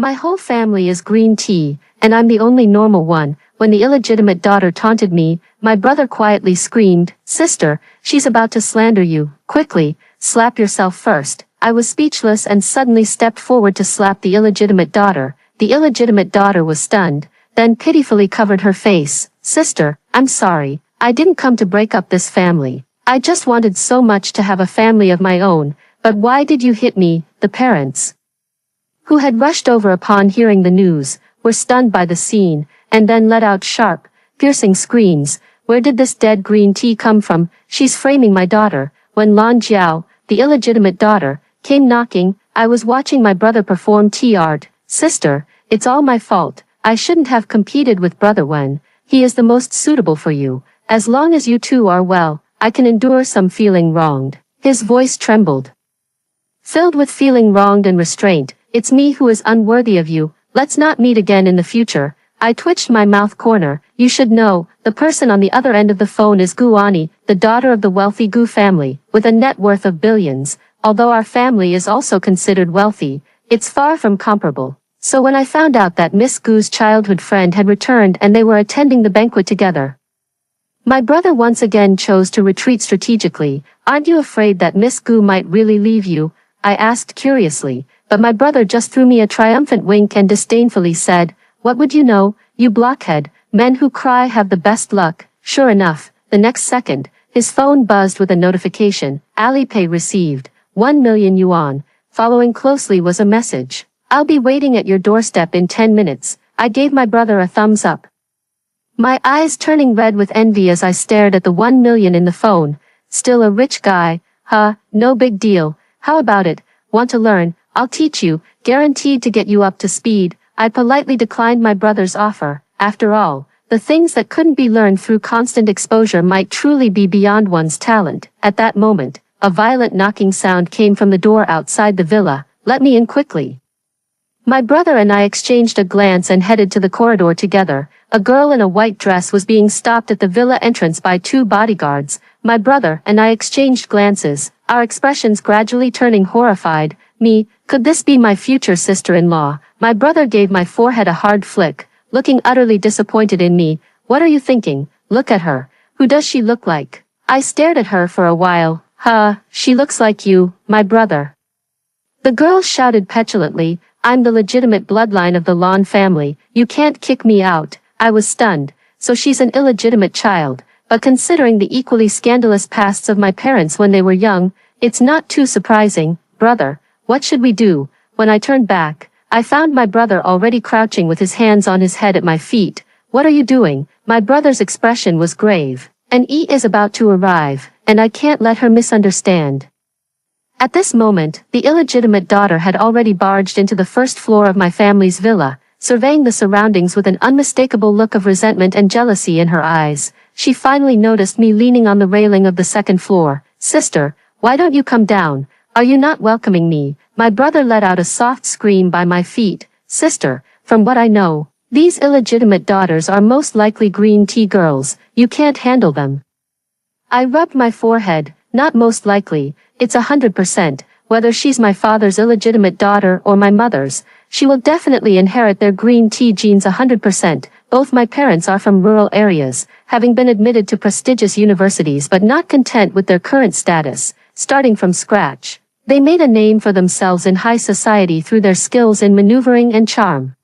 My whole family is green tea, and I'm the only normal one. When the illegitimate daughter taunted me, my brother quietly screamed, "Sister, she's about to slander you. Quickly, slap yourself first." I was speechless and suddenly stepped forward to slap the illegitimate daughter. The illegitimate daughter was stunned, then pitifully covered her face. "Sister, I'm sorry. I didn't come to break up this family. I just wanted so much to have a family of my own. But why did you hit me?" The parents, who had rushed over upon hearing the news, were stunned by the scene, and then let out sharp, piercing screams. "Where did this dead green tea come from? She's framing my daughter." When Lan Jiao, the illegitimate daughter, came knocking, I was watching my brother perform tea art. "Sister, it's all my fault. I shouldn't have competed with Brother Wen. He is the most suitable for you. As long as you two are well, I can endure some feeling wronged." His voice trembled, filled with feeling wronged and restraint. "It's me who is unworthy of you. Let's not meet again in the future." I twitched my mouth corner. "You should know, the person on the other end of the phone is Gu Ani, the daughter of the wealthy Gu family, with a net worth of billions. Although our family is also considered wealthy, it's far from comparable." So when I found out that Miss Gu's childhood friend had returned and they were attending the banquet together, my brother once again chose to retreat strategically. "Aren't you afraid that Miss Gu might really leave you?" I asked curiously, but my brother just threw me a triumphant wink and disdainfully said, "What would you know, you blockhead? Men who cry have the best luck." Sure enough, the next second, his phone buzzed with a notification. Alipay received 1 million yuan. Following closely was a message. "I'll be waiting at your doorstep in 10 minutes. I gave my brother a thumbs up, my eyes turning red with envy as I stared at the 1 million in the phone. "Still a rich guy, huh? No big deal. How about it? Want to learn? I'll teach you, guaranteed to get you up to speed." I politely declined my brother's offer. After all, the things that couldn't be learned through constant exposure might truly be beyond one's talent. At that moment, a violent knocking sound came from the door outside the villa. "Let me in quickly." My brother and I exchanged a glance and headed to the corridor together. A girl in a white dress was being stopped at the villa entrance by 2 bodyguards. My brother and I exchanged glances, our expressions gradually turning horrified. "Me, could this be my future sister-in-law?" My brother gave my forehead a hard flick, looking utterly disappointed in me. "What are you thinking? Look at her. Who does she look like?" I stared at her for a while. "Huh, she looks like you, my brother." The girl shouted petulantly, "I'm the legitimate bloodline of the Lan family. You can't kick me out." I was stunned. So she's an illegitimate child, but considering the equally scandalous pasts of my parents when they were young, it's not too surprising. "Brother, what should we do?" When I turned back, I found my brother already crouching with his hands on his head at my feet. "What are you doing?" My brother's expression was grave. "An E is about to arrive, and I can't let her misunderstand." At this moment, the illegitimate daughter had already barged into the first floor of my family's villa, surveying the surroundings with an unmistakable look of resentment and jealousy in her eyes. She finally noticed me leaning on the railing of the second floor. "Sister, why don't you come down? Are you not welcoming me?" My brother let out a soft scream by my feet. "Sister, from what I know, these illegitimate daughters are most likely green tea girls. You can't handle them." I rubbed my forehead. "Not most likely, it's 100%, whether she's my father's illegitimate daughter or my mother's. She will definitely inherit their green tea genes 100%. Both my parents are from rural areas, having been admitted to prestigious universities but not content with their current status, starting from scratch. They made a name for themselves in high society through their skills in maneuvering and charm.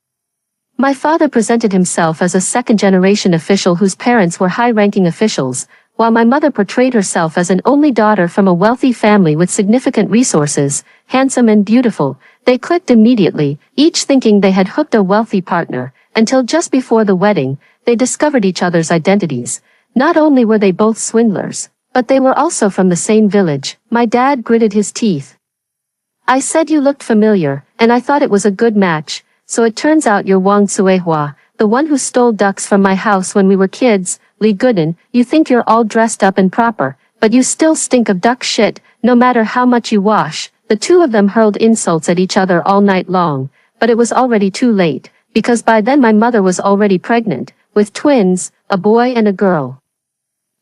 My father presented himself as a second-generation official whose parents were high-ranking officials, while my mother portrayed herself as an only daughter from a wealthy family with significant resources, handsome and beautiful. They clicked immediately, each thinking they had hooked a wealthy partner, until just before the wedding, they discovered each other's identities. Not only were they both swindlers, but they were also from the same village. My dad gritted his teeth. "I said you looked familiar, and I thought it was a good match. So it turns out you're Wang Cuehua, the one who stole ducks from my house when we were kids. Li Gooden, you think you're all dressed up and proper, but you still stink of duck shit, no matter how much you wash." The two of them hurled insults at each other all night long, but it was already too late, because by then my mother was already pregnant, with twins, a boy and a girl.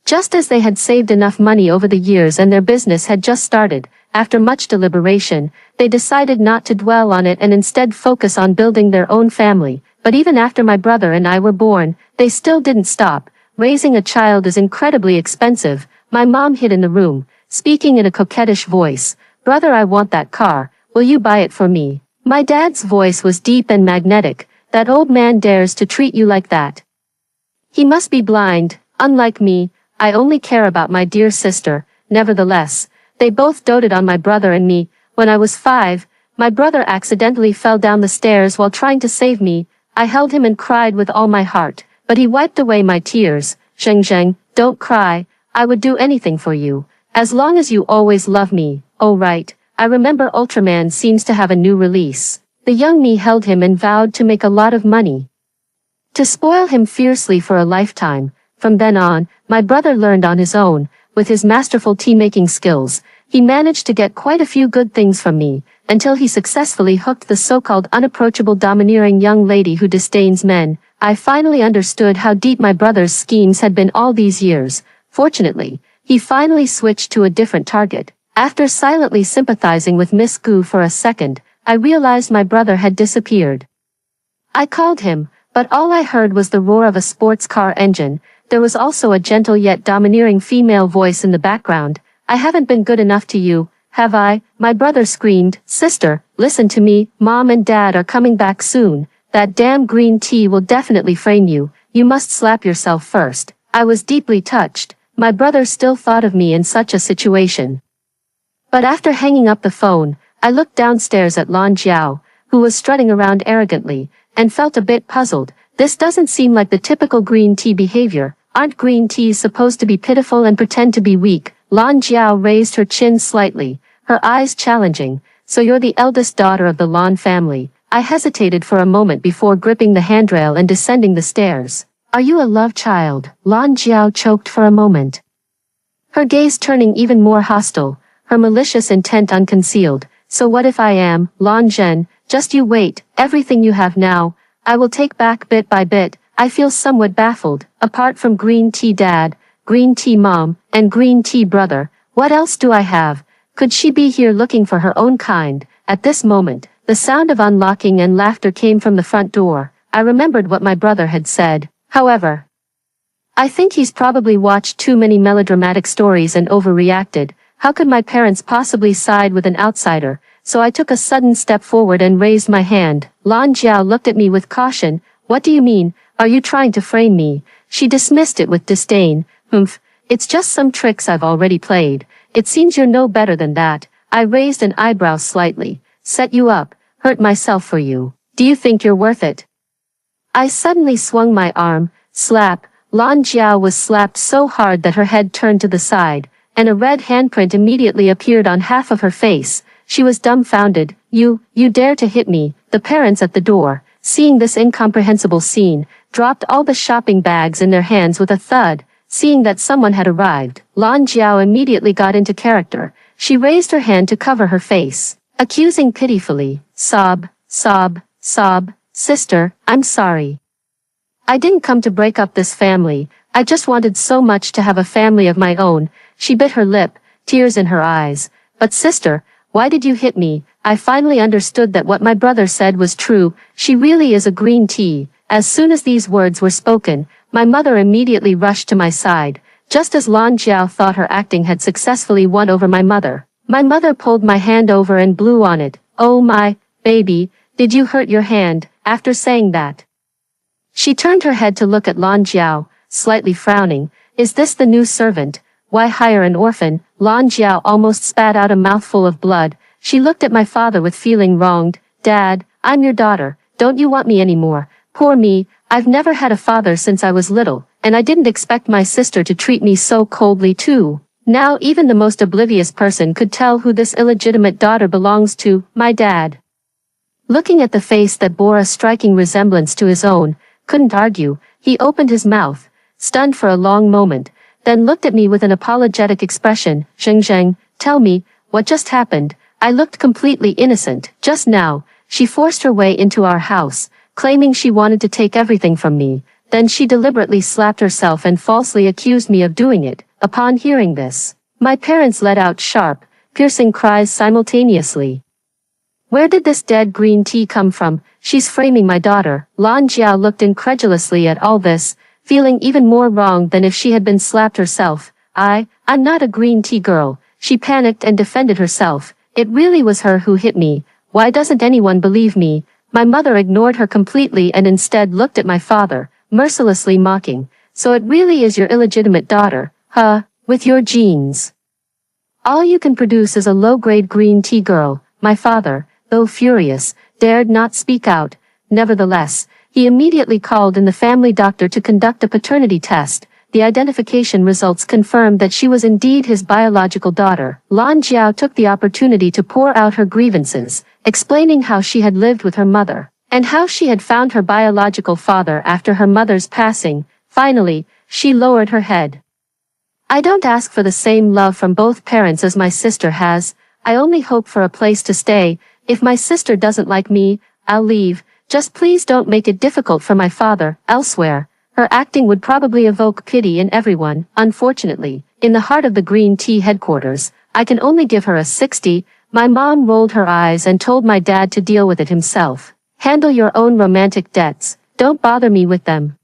Just as they had saved enough money over the years and their business had just started, after much deliberation, they decided not to dwell on it and instead focus on building their own family. But even after my brother and I were born, they still didn't stop. Raising a child is incredibly expensive. My mom hid in the room, speaking in a coquettish voice. Brother, I want that car. Will you buy it for me? My dad's voice was deep and magnetic. That old man dares to treat you like that. He must be blind. Unlike me, I only care about my dear sister. Nevertheless, they both doted on my brother and me. When I was 5, my brother accidentally fell down the stairs while trying to save me. I held him and cried with all my heart, but he wiped away my tears. Zheng Zheng, don't cry. I would do anything for you, as long as you always love me. Oh right, I remember Ultraman seems to have a new release. The young me held him and vowed to make a lot of money to spoil him fiercely for a lifetime. From then on, my brother learned on his own. With his masterful tea-making skills, he managed to get quite a few good things from me, until he successfully hooked the so-called unapproachable domineering young lady who disdains men. I finally understood how deep my brother's schemes had been all these years. Fortunately, he finally switched to a different target. After silently sympathizing with Miss Gu for a second, I realized my brother had disappeared. I called him, but all I heard was the roar of a sports car engine. There was also a gentle yet domineering female voice in the background. I haven't been good enough to you, have I? My brother screamed. Sister, listen to me. Mom and Dad are coming back soon. That damn green tea will definitely frame you. You must slap yourself first. I was deeply touched. My brother still thought of me in such a situation. But after hanging up the phone, I looked downstairs at Lan Jiao, who was strutting around arrogantly, and felt a bit puzzled. This doesn't seem like the typical green tea behavior. Aren't green teas supposed to be pitiful and pretend to be weak? Lan Jiao raised her chin slightly, her eyes challenging. So you're the eldest daughter of the Lan family. I hesitated for a moment before gripping the handrail and descending the stairs. Are you a love child? Lan Jiao choked for a moment, her gaze turning even more hostile, her malicious intent unconcealed. So what if I am? Lan Zhen, just you wait. Everything you have now, I will take back bit by bit. I feel somewhat baffled. Apart from green tea dad, green tea mom, and green tea brother, what else do I have? Could she be here looking for her own kind? At this moment, the sound of unlocking and laughter came from the front door. I remembered what my brother had said. However, I think he's probably watched too many melodramatic stories and overreacted. How could my parents possibly side with an outsider? So I took a sudden step forward and raised my hand. Lan Jiao looked at me with caution. What do you mean? Are you trying to frame me? She dismissed it with disdain. Humph, it's just some tricks I've already played. It seems you're no better than that. I raised an eyebrow slightly. Set you up, hurt myself for you. Do you think you're worth it? I suddenly swung my arm. Slap. Lan Jiao was slapped so hard that her head turned to the side, and a red handprint immediately appeared on half of her face. She was dumbfounded. You dare to hit me? The parents at the door, seeing this incomprehensible scene, dropped all the shopping bags in their hands with a thud. Seeing that someone had arrived, Lan Jiao immediately got into character. She raised her hand to cover her face, accusing pitifully. Sob, sob, sob. Sister, I'm sorry. I didn't come to break up this family. I just wanted so much to have a family of my own. She bit her lip, tears in her eyes. But sister, why did you hit me? I finally understood that what my brother said was true. She really is a green tea. As soon as these words were spoken, my mother immediately rushed to my side. Just as Lan Jiao thought her acting had successfully won over my mother pulled my hand over and blew on it. Oh my, baby, did you hurt your hand? After saying that, she turned her head to look at Lan Jiao, slightly frowning. Is this the new servant? Why hire an orphan? Lan Jiao almost spat out a mouthful of blood. She looked at my father with feeling wronged. Dad, I'm your daughter. Don't you want me anymore? Poor me, I've never had a father since I was little, and I didn't expect my sister to treat me so coldly too. Now even the most oblivious person could tell who this illegitimate daughter belongs to. My dad, looking at the face that bore a striking resemblance to his own, couldn't argue. He opened his mouth, stunned for a long moment, then looked at me with an apologetic expression. Zheng Zheng, tell me, what just happened? I looked completely innocent. Just now, she forced her way into our house, claiming she wanted to take everything from me. Then she deliberately slapped herself and falsely accused me of doing it. Upon hearing this, my parents let out sharp, piercing cries simultaneously. Where did this dead green tea come from? She's framing my daughter. Lan Jiao looked incredulously at all this, feeling even more wrong than if she had been slapped herself. I'm not a green tea girl. She panicked and defended herself. It really was her who hit me. Why doesn't anyone believe me? My mother ignored her completely and instead looked at my father, mercilessly mocking. So it really is your illegitimate daughter, huh? With your genes. All you can produce is a low-grade green tea girl. My father, though furious, dared not speak out. Nevertheless, he immediately called in the family doctor to conduct a paternity test. The identification results confirmed that she was indeed his biological daughter. Lan Jiao took the opportunity to pour out her grievances, explaining how she had lived with her mother, and how she had found her biological father after her mother's passing. Finally, she lowered her head. I don't ask for the same love from both parents as my sister has. I only hope for a place to stay. If my sister doesn't like me, I'll leave. Just please don't make it difficult for my father. Elsewhere, her acting would probably evoke pity in everyone. Unfortunately, in the heart of the green tea headquarters, I can only give her a 60. My mom rolled her eyes and told my dad to deal with it himself. Handle your own romantic debts. Don't bother me with them.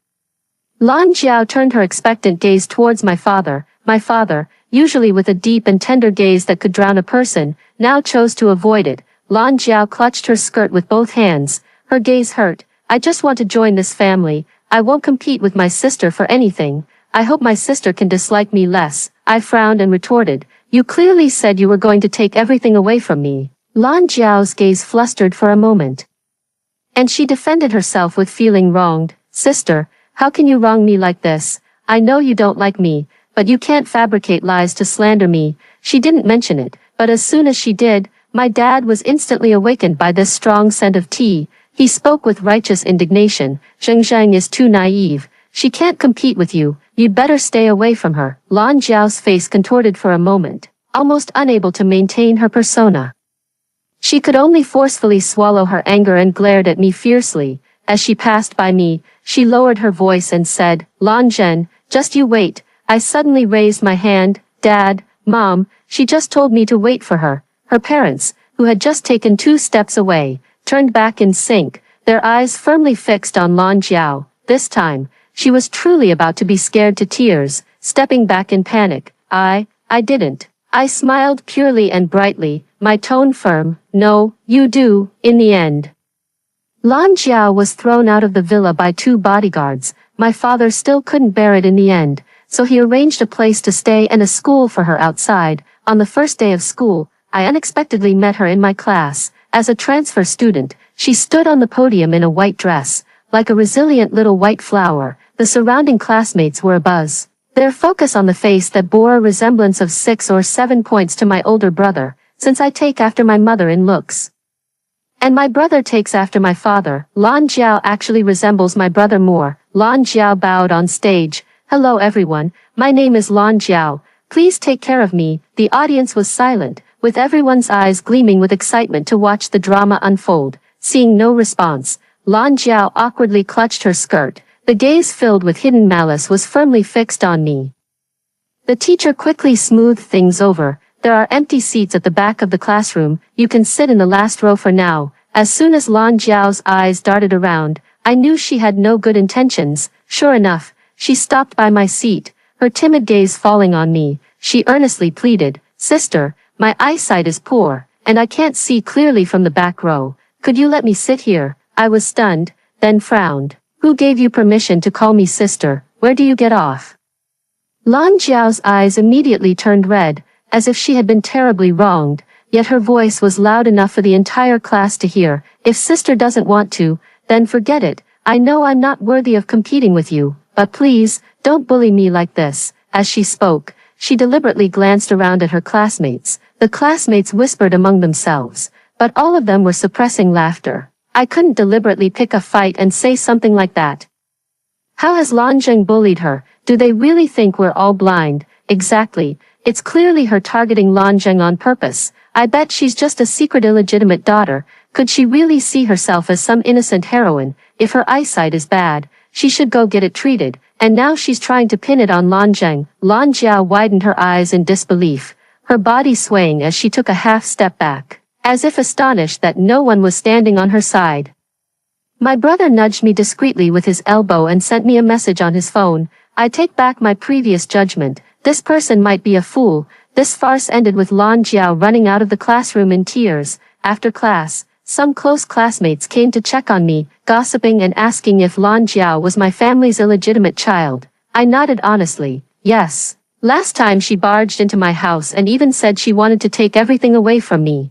Lan Jiao turned her expectant gaze towards my father. My father, usually with a deep and tender gaze that could drown a person, now chose to avoid it. Lan Jiao clutched her skirt with both hands. Her gaze hurt. I just want to join this family. I won't compete with my sister for anything. I hope my sister can dislike me less. I frowned and retorted. You clearly said you were going to take everything away from me. Lan Jiao's gaze flustered for a moment. And she defended herself with feeling wronged. Sister, how can you wrong me like this? I know you don't like me, but you can't fabricate lies to slander me. She didn't mention it, but as soon as she did, my dad was instantly awakened by this strong scent of tea. He spoke with righteous indignation. Zheng is too naive. She can't compete with you. You'd better stay away from her. Lan Jiao's face contorted for a moment, almost unable to maintain her persona. She could only forcefully swallow her anger and glared at me fiercely. As she passed by me, she lowered her voice and said, Lan Zhen, just you wait. I suddenly raised my hand. Dad, Mom, she just told me to wait for her. Her parents, who had just taken 2 steps away, turned back in sync, their eyes firmly fixed on Lan Jiao. This time, she was truly about to be scared to tears, stepping back in panic. I didn't. I smiled purely and brightly, my tone firm. No, you do, in the end. Lan Jiao was thrown out of the villa by 2 bodyguards. My father still couldn't bear it in the end, so he arranged a place to stay and a school for her outside. On the first day of school, I unexpectedly met her in my class. As a transfer student, she stood on the podium in a white dress, like a resilient little white flower. The surrounding classmates were abuzz, their focus on the face that bore a resemblance of 6 or 7 points to my older brother, since I take after my mother in looks. And my brother takes after my father. Lan Jiao actually resembles my brother more. Lan Jiao bowed on stage. Hello everyone, my name is Lan Jiao. Please take care of me. The audience was silent, with everyone's eyes gleaming with excitement to watch the drama unfold. Seeing no response, Lan Jiao awkwardly clutched her skirt. The gaze filled with hidden malice was firmly fixed on me. The teacher quickly smoothed things over. There are empty seats at the back of the classroom. You can sit in the last row for now. As soon as Lan Jiao's eyes darted around, I knew she had no good intentions. Sure enough, she stopped by my seat, her timid gaze falling on me. She earnestly pleaded, Sister, my eyesight is poor, and I can't see clearly from the back row. Could you let me sit here? I was stunned, then frowned. Who gave you permission to call me sister? Where do you get off? Lan Jiao's eyes immediately turned red, as if she had been terribly wronged, yet her voice was loud enough for the entire class to hear. If sister doesn't want to, then forget it. I know I'm not worthy of competing with you, but please, don't bully me like this. As she spoke, she deliberately glanced around at her classmates. The classmates whispered among themselves, but all of them were suppressing laughter. I couldn't deliberately pick a fight and say something like that. How has Lan Zheng bullied her? Do they really think we're all blind? Exactly. It's clearly her targeting Lan Zheng on purpose. I bet she's just a secret illegitimate daughter. Could she really see herself as some innocent heroine? If her eyesight is bad, she should go get it treated. And now she's trying to pin it on Lan Zheng. Lan Jiao widened her eyes in disbelief. her body swaying as she took a half step back, as if astonished that no one was standing on her side. My brother nudged me discreetly with his elbow and sent me a message on his phone. I take back my previous judgment. This person might be a fool. This farce ended with Lan Jiao running out of the classroom in tears. After class, some close classmates came to check on me, gossiping and asking if Lan Jiao was my family's illegitimate child. I nodded honestly, yes. Last time she barged into my house and even said she wanted to take everything away from me.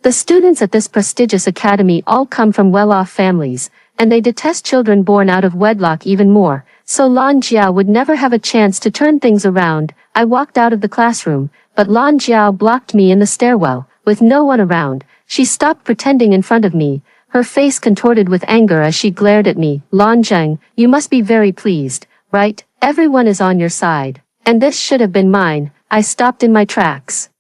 The students at this prestigious academy all come from well-off families, and they detest children born out of wedlock even more, so Lan Jiao would never have a chance to turn things around. I walked out of the classroom, but Lan Jiao blocked me in the stairwell. With no one around, she stopped pretending in front of me, her face contorted with anger as she glared at me. Lan Zheng, you must be very pleased, right? Everyone is on your side. And this should have been mine. I stopped in my tracks,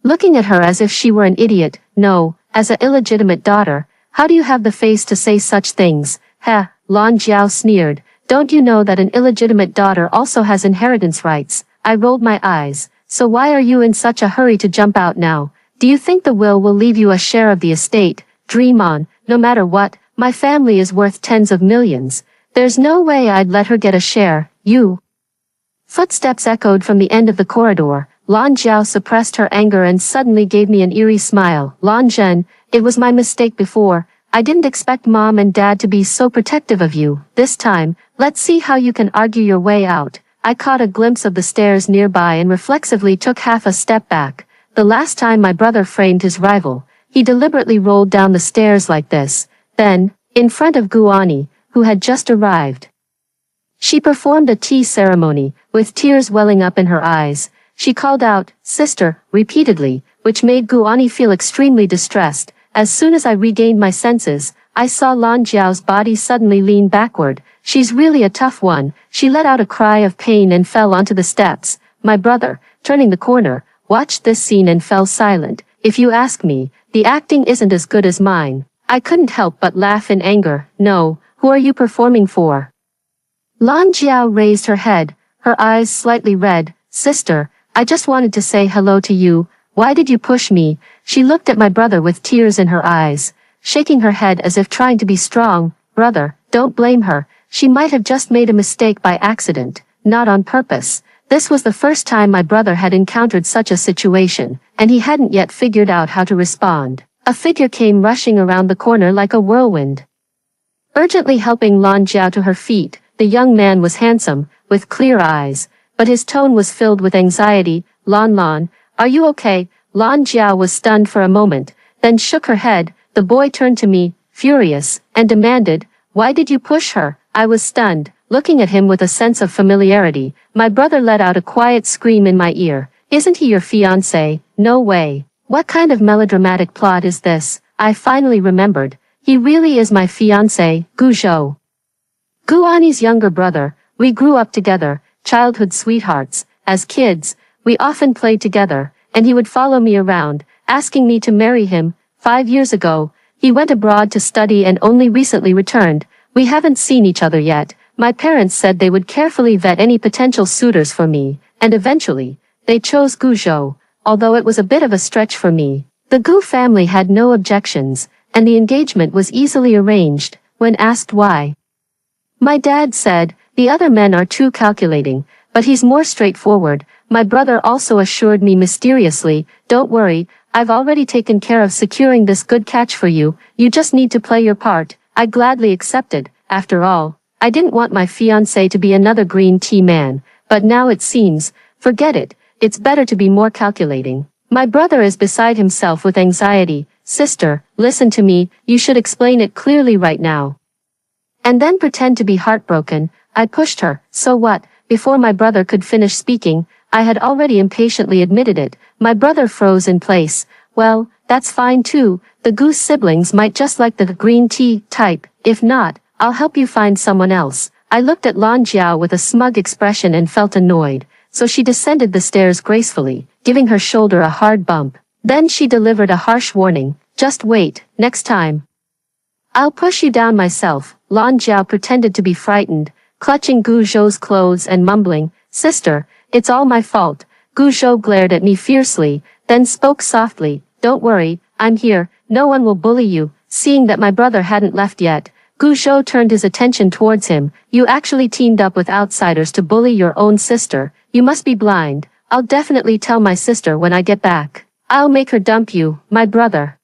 looking at her as if she were an idiot. No, as an illegitimate daughter, how do you have the face to say such things? Ha, Lan Jiao sneered. Don't you know that an illegitimate daughter also has inheritance rights? I rolled my eyes. So why are you in such a hurry to jump out now? Do you think the will leave you a share of the estate? Dream on, no matter what, my family is worth tens of millions. There's no way I'd let her get a share. You. Footsteps echoed from the end of the corridor. Lan Jiao suppressed her anger and suddenly gave me an eerie smile. Lan Zhen, it was my mistake before. I didn't expect Mom and Dad to be so protective of you. This time, let's see how you can argue your way out. I caught a glimpse of the stairs nearby and reflexively took half a step back. The last time my brother framed his rival, he deliberately rolled down the stairs like this. Then, in front of Guani, who had just arrived, she performed a tea ceremony, with tears welling up in her eyes. She called out, "Sister," repeatedly, which made Guani feel extremely distressed. As soon as I regained my senses, I saw Lan Jiao's body suddenly lean backward. She's really a tough one. She let out a cry of pain and fell onto the steps. My brother, turning the corner, watched this scene and fell silent. If you ask me, the acting isn't as good as mine. I couldn't help but laugh in anger. No, who are you performing for? Lan Jiao raised her head, her eyes slightly red. Sister, I just wanted to say hello to you. Why did you push me? She looked at my brother with tears in her eyes, shaking her head as if trying to be strong. Brother, don't blame her. She might have just made a mistake by accident, not on purpose. This was the first time my brother had encountered such a situation, and he hadn't yet figured out how to respond. A figure came rushing around the corner like a whirlwind, urgently helping Lan Jiao to her feet. The young man was handsome, with clear eyes, but his tone was filled with anxiety. Lan, are you okay? Lan Jiao was stunned for a moment, then shook her head. The boy turned to me, furious, and demanded, "Why did you push her?" I was stunned, looking at him with a sense of familiarity. My brother let out a quiet scream in my ear. "Isn't he your fiancé?" No way. What kind of melodramatic plot is this? I finally remembered. He really is my fiancé, Gu Zhou. Guani's younger brother. We grew up together, childhood sweethearts. As kids, we often played together, and he would follow me around, asking me to marry him. 5 years ago, he went abroad to study and only recently returned. We haven't seen each other yet. My parents said they would carefully vet any potential suitors for me, and eventually, they chose Gu Zhou, although it was a bit of a stretch for me. The Gu family had no objections, and the engagement was easily arranged. When asked why, my dad said, "The other men are too calculating, but he's more straightforward." My brother also assured me mysteriously, "Don't worry, I've already taken care of securing this good catch for you. You just need to play your part." I gladly accepted. After all, I didn't want my fiancé to be another green tea man, but now it seems, forget it, it's better to be more calculating. My brother is beside himself with anxiety. "Sister, listen to me, you should explain it clearly right now. And then pretend to be heartbroken." I pushed her. "So what?" Before my brother could finish speaking, I had already impatiently admitted it. My brother froze in place. "Well, that's fine too. The Goose siblings might just like the green tea type. If not, I'll help you find someone else." I looked at Lan Jiao with a smug expression and felt annoyed, so she descended the stairs gracefully, giving her shoulder a hard bump. Then she delivered a harsh warning. "Just wait, next time I'll push you down myself." Lan Jiao pretended to be frightened, clutching Gu Zhou's clothes and mumbling, "Sister, it's all my fault." Gu Zhou glared at me fiercely, then spoke softly, "Don't worry, I'm here, no one will bully you." Seeing that my brother hadn't left yet, Gu Zhou turned his attention towards him. "You actually teamed up with outsiders to bully your own sister. You must be blind. I'll definitely tell my sister when I get back. I'll make her dump you, my brother."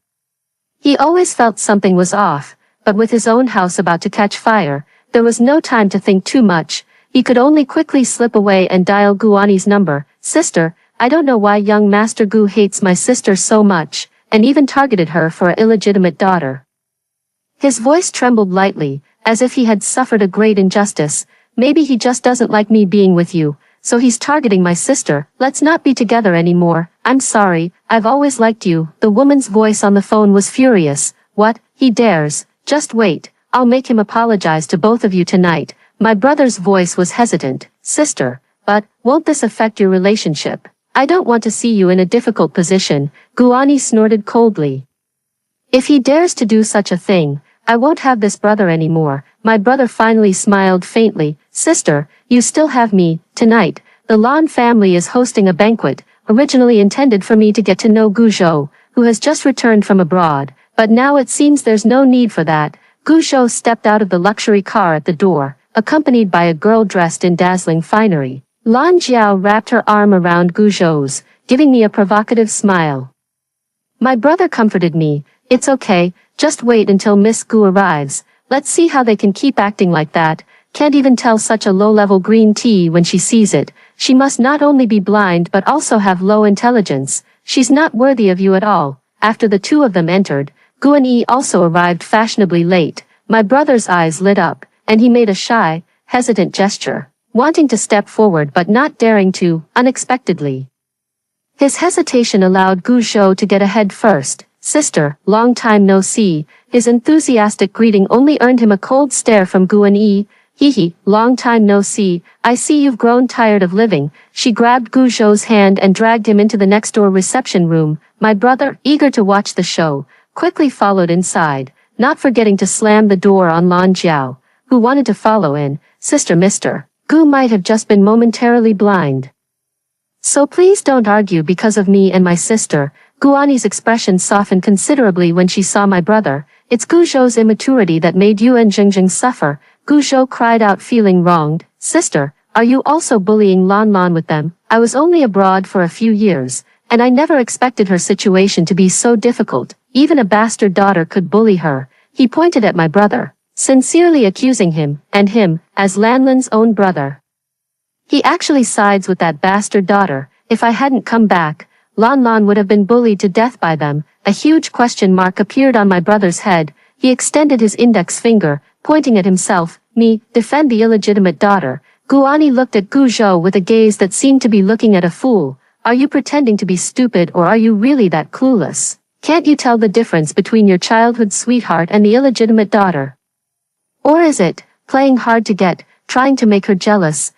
He always felt something was off, but with his own house about to catch fire, there was no time to think too much. He could only quickly slip away and dial Guani's number. "Sister, I don't know why young Master Gu hates my sister so much, and even targeted her for an illegitimate daughter." His voice trembled lightly, as if he had suffered a great injustice. "Maybe he just doesn't like me being with you, so he's targeting my sister. Let's not be together anymore. I'm sorry, I've always liked you." The woman's voice on the phone was furious. "What? He dares? Just wait, I'll make him apologize to both of you tonight." My brother's voice was hesitant. "Sister, but won't this affect your relationship? I don't want to see you in a difficult position." Guani snorted coldly. "If he dares to do such a thing, I won't have this brother anymore." My brother finally smiled faintly. "Sister, you still have me. Tonight, the Lan family is hosting a banquet, originally intended for me to get to know Gu Zhou, who has just returned from abroad, but now it seems there's no need for that." Gu Zhou stepped out of the luxury car at the door, accompanied by a girl dressed in dazzling finery. Lan Jiao wrapped her arm around Gu Zhou's, giving me a provocative smile. My brother comforted me. "It's okay, just wait until Miss Gu arrives. Let's see how they can keep acting like that. Can't even tell such a low-level green tea when she sees it. She must not only be blind but also have low intelligence. She's not worthy of you at all." After the two of them entered, Guanyi also arrived fashionably late. My brother's eyes lit up, and he made a shy, hesitant gesture, wanting to step forward but not daring to, unexpectedly. His hesitation allowed Gu Zhou to get ahead first. "Sister, long time no see." His enthusiastic greeting only earned him a cold stare from Guanyi. "Hee, long time no see. I see you've grown tired of living." She grabbed Gu Zhou's hand and dragged him into the next-door reception room. My brother, eager to watch the show, quickly followed inside, not forgetting to slam the door on Lan Jiao, who wanted to follow in. "Sister, Mr. Gu might have just been momentarily blind, so please don't argue because of me and my sister." Guani's expression softened considerably when she saw my brother. "It's Gu Zhou's immaturity that made you and Jingjing suffer." Gu Zhou cried out, feeling wronged. "Sister, are you also bullying Lan Lan with them? I was only abroad for a few years, and I never expected her situation to be so difficult. Even a bastard daughter could bully her." He pointed at my brother, sincerely accusing him, and him, as Lanlan's own brother. "He actually sides with that bastard daughter. If I hadn't come back, Lan Lan would have been bullied to death by them." A huge question mark appeared on my brother's head. He extended his index finger, pointing at himself. "Me, defend the illegitimate daughter." Guani looked at Gu Zhou with a gaze that seemed to be looking at a fool. "Are you pretending to be stupid, or are you really that clueless? Can't you tell the difference between your childhood sweetheart and the illegitimate daughter? Or is it playing hard to get, trying to make her jealous?"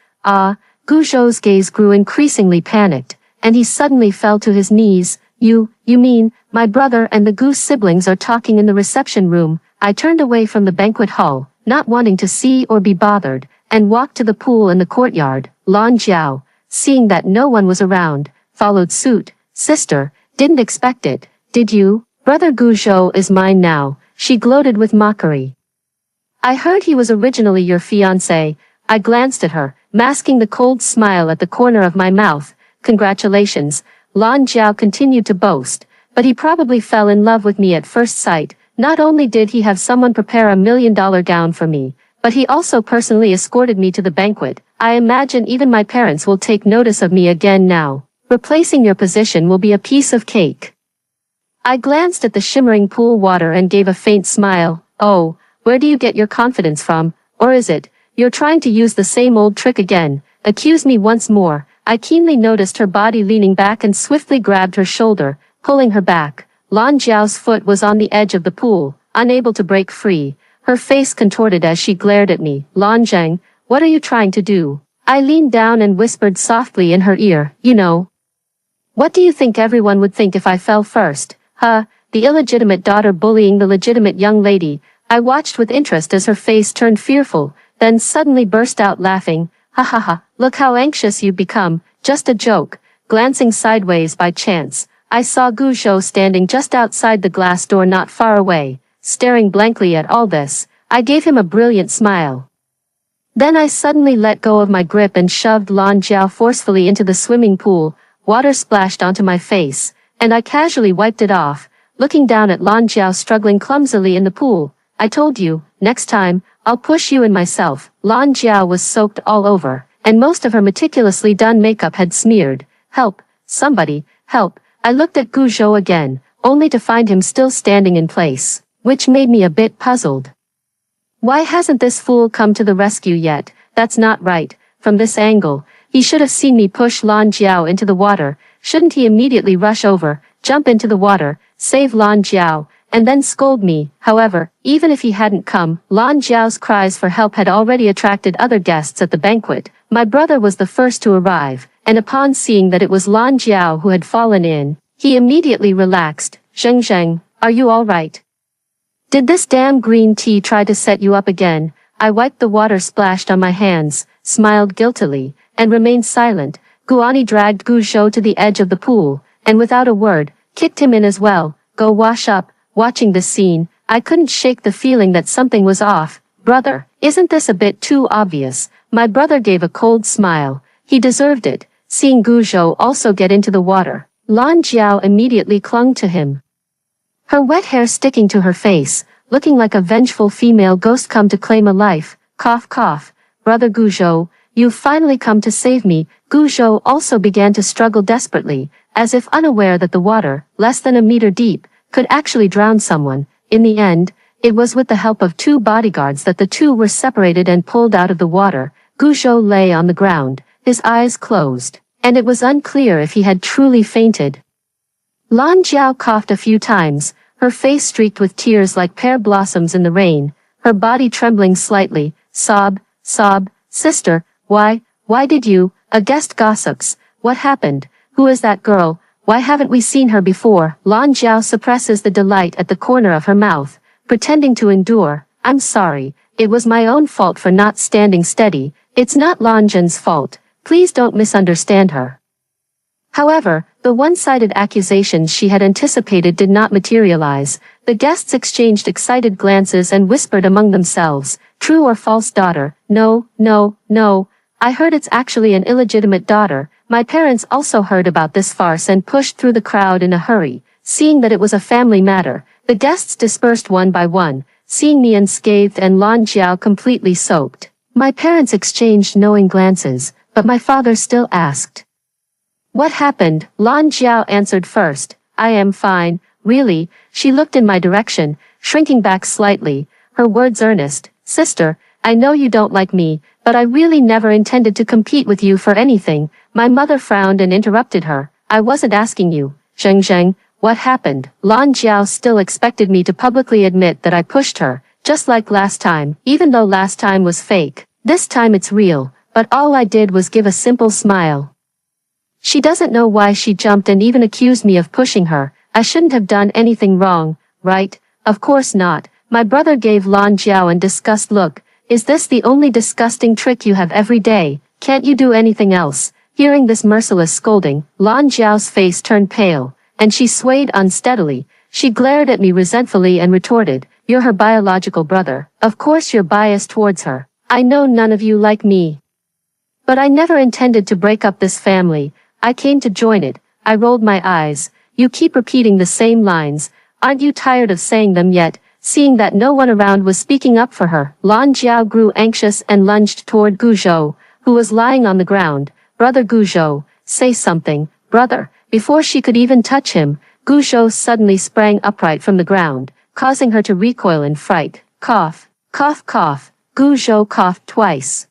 Gu Zhou's gaze grew increasingly panicked, and he suddenly fell to his knees. You mean, my brother and the Gu siblings are talking in the reception room?" I turned away from the banquet hall, not wanting to see or be bothered, and walked to the pool in the courtyard. Lan Jiao, seeing that no one was around, followed suit. "Sister, didn't expect it, did you? Brother Gu Zhou is mine now," she gloated with mockery. "I heard he was originally your fiancé." I glanced at her, masking the cold smile at the corner of my mouth. "Congratulations," Lan Jiao continued to boast, "but he probably fell in love with me at first sight. Not only did he have someone prepare $1 million gown for me, but he also personally escorted me to the banquet. I imagine even my parents will take notice of me again now. Replacing your position will be a piece of cake." I glanced at the shimmering pool water and gave a faint smile. "Oh, where do you get your confidence from? Or is it, you're trying to use the same old trick again? Accuse me once more." I keenly noticed her body leaning back and swiftly grabbed her shoulder, pulling her back. Lan Jiao's foot was on the edge of the pool, unable to break free. Her face contorted as she glared at me. "Lan Zheng, what are you trying to do?" I leaned down and whispered softly in her ear, "You know. What do you think everyone would think if I fell first? The illegitimate daughter bullying the legitimate young lady." I watched with interest as her face turned fearful, then suddenly burst out laughing. "Ha ha ha, look how anxious you've become. Just a joke." Glancing sideways by chance, I saw Gu Zhou standing just outside the glass door not far away, staring blankly at all this. I gave him a brilliant smile. Then I suddenly let go of my grip and shoved Lan Jiao forcefully into the swimming pool. Water splashed onto my face, and I casually wiped it off, looking down at Lan Jiao struggling clumsily in the pool. I told you, next time, I'll push you in myself. Lan Jiao was soaked all over, and most of her meticulously done makeup had smeared. Help, somebody, help. I looked at Gu Zhou again, only to find him still standing in place, which made me a bit puzzled. Why hasn't this fool come to the rescue yet? That's not right. From this angle, he should have seen me push Lan Jiao into the water. Shouldn't he immediately rush over, jump into the water, save Lan Jiao, and then scold me? However, even if he hadn't come, Lan Jiao's cries for help had already attracted other guests at the banquet. My brother was the first to arrive, and upon seeing that it was Lan Jiao who had fallen in, he immediately relaxed. Zheng Zheng, are you all right? Did this damn green tea try to set you up again? I wiped the water splashed on my hands, smiled guiltily, and remained silent. Guani dragged Gu Zhou to the edge of the pool, and without a word, kicked him in as well. Go wash up. Watching this scene, I couldn't shake the feeling that something was off. Brother, isn't this a bit too obvious? My brother gave a cold smile. He deserved it. Seeing Gu Zhou also get into the water, Lan Jiao immediately clung to him. Her wet hair sticking to her face, looking like a vengeful female ghost come to claim a life. Cough cough. Brother Gu Zhou, you've finally come to save me. Gu Zhou also began to struggle desperately, as if unaware that the water, less than a meter deep, could actually drown someone. In the end, it was with the help of two bodyguards that the two were separated and pulled out of the water. Gu Zhou lay on the ground, his eyes closed, and it was unclear if he had truly fainted. Lan Jiao coughed a few times, her face streaked with tears like pear blossoms in the rain, her body trembling slightly. Sob, sister, why did you? A guest gossips. What happened? Who is that girl? Why haven't we seen her before? Lan Jiao suppresses the delight at the corner of her mouth, pretending to endure. I'm sorry, it was my own fault for not standing steady. It's not Lan Zhen's fault. Please don't misunderstand her. However, the one-sided accusations she had anticipated did not materialize. The guests exchanged excited glances and whispered among themselves, true or false daughter? No. I heard it's actually an illegitimate daughter. My parents also heard about this farce and pushed through the crowd in a hurry. Seeing that it was a family matter, the guests dispersed one by one, seeing me unscathed and Lan Jiao completely soaked. My parents exchanged knowing glances, but my father still asked. What happened? Lan Jiao answered first. I am fine, really. She looked in my direction, shrinking back slightly, her words earnest. Sister, I know you don't like me, but I really never intended to compete with you for anything. My mother frowned and interrupted her. I wasn't asking you. Zheng Zheng, what happened? Lan Jiao still expected me to publicly admit that I pushed her, just like last time, even though last time was fake. This time it's real, but all I did was give a simple smile. She doesn't know why she jumped and even accused me of pushing her. I shouldn't have done anything wrong, right? Of course not. My brother gave Lan Jiao a disgust look. Is this the only disgusting trick you have every day? Can't you do anything else? Hearing this merciless scolding, Lan Jiao's face turned pale, and she swayed unsteadily. She glared at me resentfully and retorted, you're her biological brother. Of course you're biased towards her. I know none of you like me. But I never intended to break up this family. I came to join it. I rolled my eyes. You keep repeating the same lines. Aren't you tired of saying them yet? Seeing that no one around was speaking up for her, Lan Jiao grew anxious and lunged toward Gu Zhou, who was lying on the ground. Brother Gu Zhou, say something, brother. Before she could even touch him, Gu Zhou suddenly sprang upright from the ground, causing her to recoil in fright. Cough, cough, cough. Gu Zhou coughed twice.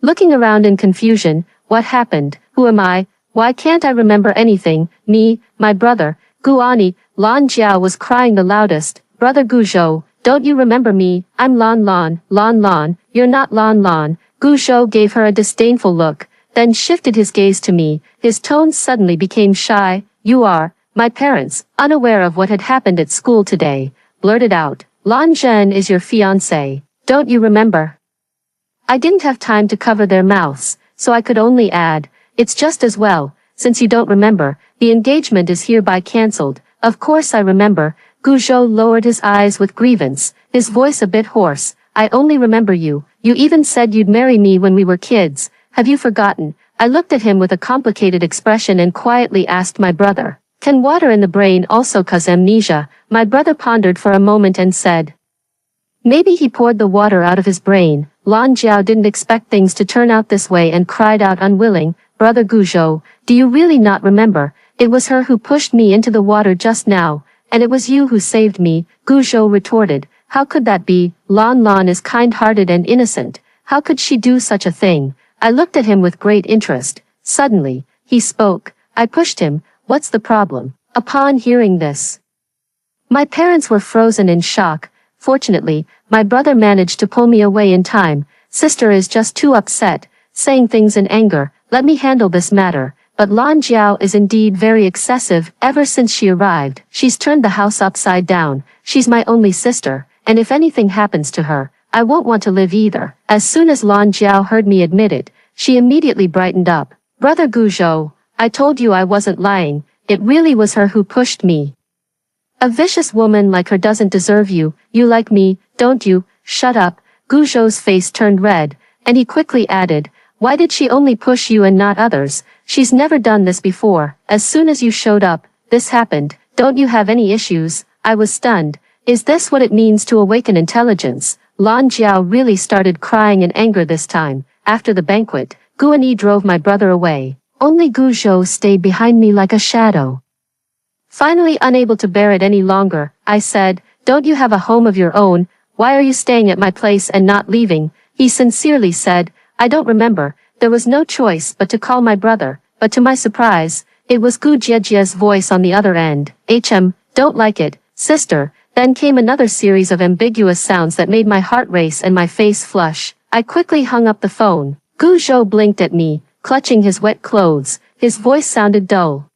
Looking around in confusion, what happened? Who am I? Why can't I remember anything? Me, my brother, Guani. Lan Jiao was crying the loudest. Brother Gu Zhou, don't you remember me? I'm Lan Lan. You're not Lan Lan. Gu Zhou gave her a disdainful look, then shifted his gaze to me. His tone suddenly became shy. You are. My parents, unaware of what had happened at school today, blurted out. Lan Zhen is your fiancé. Don't you remember? I didn't have time to cover their mouths, so I could only add, it's just as well. since you don't remember, the engagement is hereby cancelled. Of course I remember. Guzhou lowered his eyes with grievance, his voice a bit hoarse. I only remember you. You even said you'd marry me when we were kids. Have you forgotten? I looked at him with a complicated expression and quietly asked my brother. Can water in the brain also cause amnesia? My brother pondered for a moment and said. Maybe he poured the water out of his brain. Lan Jiao didn't expect things to turn out this way and cried out unwilling, Brother Guzhou, do you really not remember? It was her who pushed me into the water just now, and it was you who saved me, Guzhou retorted. How could that be? Lan is kind-hearted and innocent. How could she do such a thing? I looked at him with great interest. Suddenly, he spoke. I pushed him. What's the problem? Upon hearing this, my parents were frozen in shock. Fortunately, my brother managed to pull me away in time. Sister is just too upset, saying things in anger. Let me handle this matter. But Lan Jiao is indeed very excessive. Ever since she arrived, she's turned the house upside down. She's my only sister, and if anything happens to her, I won't want to live either. As soon as Lan Jiao heard me admit it, she immediately brightened up. Brother Guzhou, I told you I wasn't lying. It really was her who pushed me. A vicious woman like her doesn't deserve you. You like me, don't you? Shut up. Guzhou's face turned red, and he quickly added, why did she only push you and not others? She's never done this before. As soon as you showed up, this happened. Don't you have any issues? I was stunned. Is this what it means to awaken intelligence? Lan Jiao really started crying in anger this time. After the banquet, Guanyi drove my brother away. Only Guzhou stayed behind me like a shadow. Finally unable to bear it any longer, I said, don't you have a home of your own? Why are you staying at my place and not leaving? He sincerely said, I don't remember. There was no choice but to call my brother, but to my surprise, it was Gu Jiejia's voice on the other end. Don't like it, sister. Then came another series of ambiguous sounds that made my heart race and my face flush. I quickly hung up the phone. Guzhou blinked at me, clutching his wet clothes. His voice sounded dull.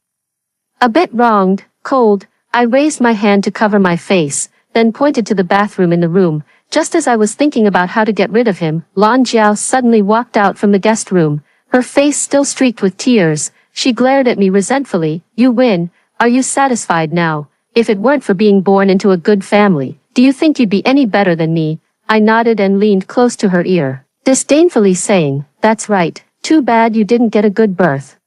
A bit wronged, cold. I raised my hand to cover my face, then pointed to the bathroom in the room. Just as I was thinking about how to get rid of him, Lan Jiao suddenly walked out from the guest room, her face still streaked with tears. She glared at me resentfully. You win. Are you satisfied now? If it weren't for being born into a good family, do you think you'd be any better than me? I nodded and leaned close to her ear, disdainfully saying, that's right. Too bad you didn't get a good birth.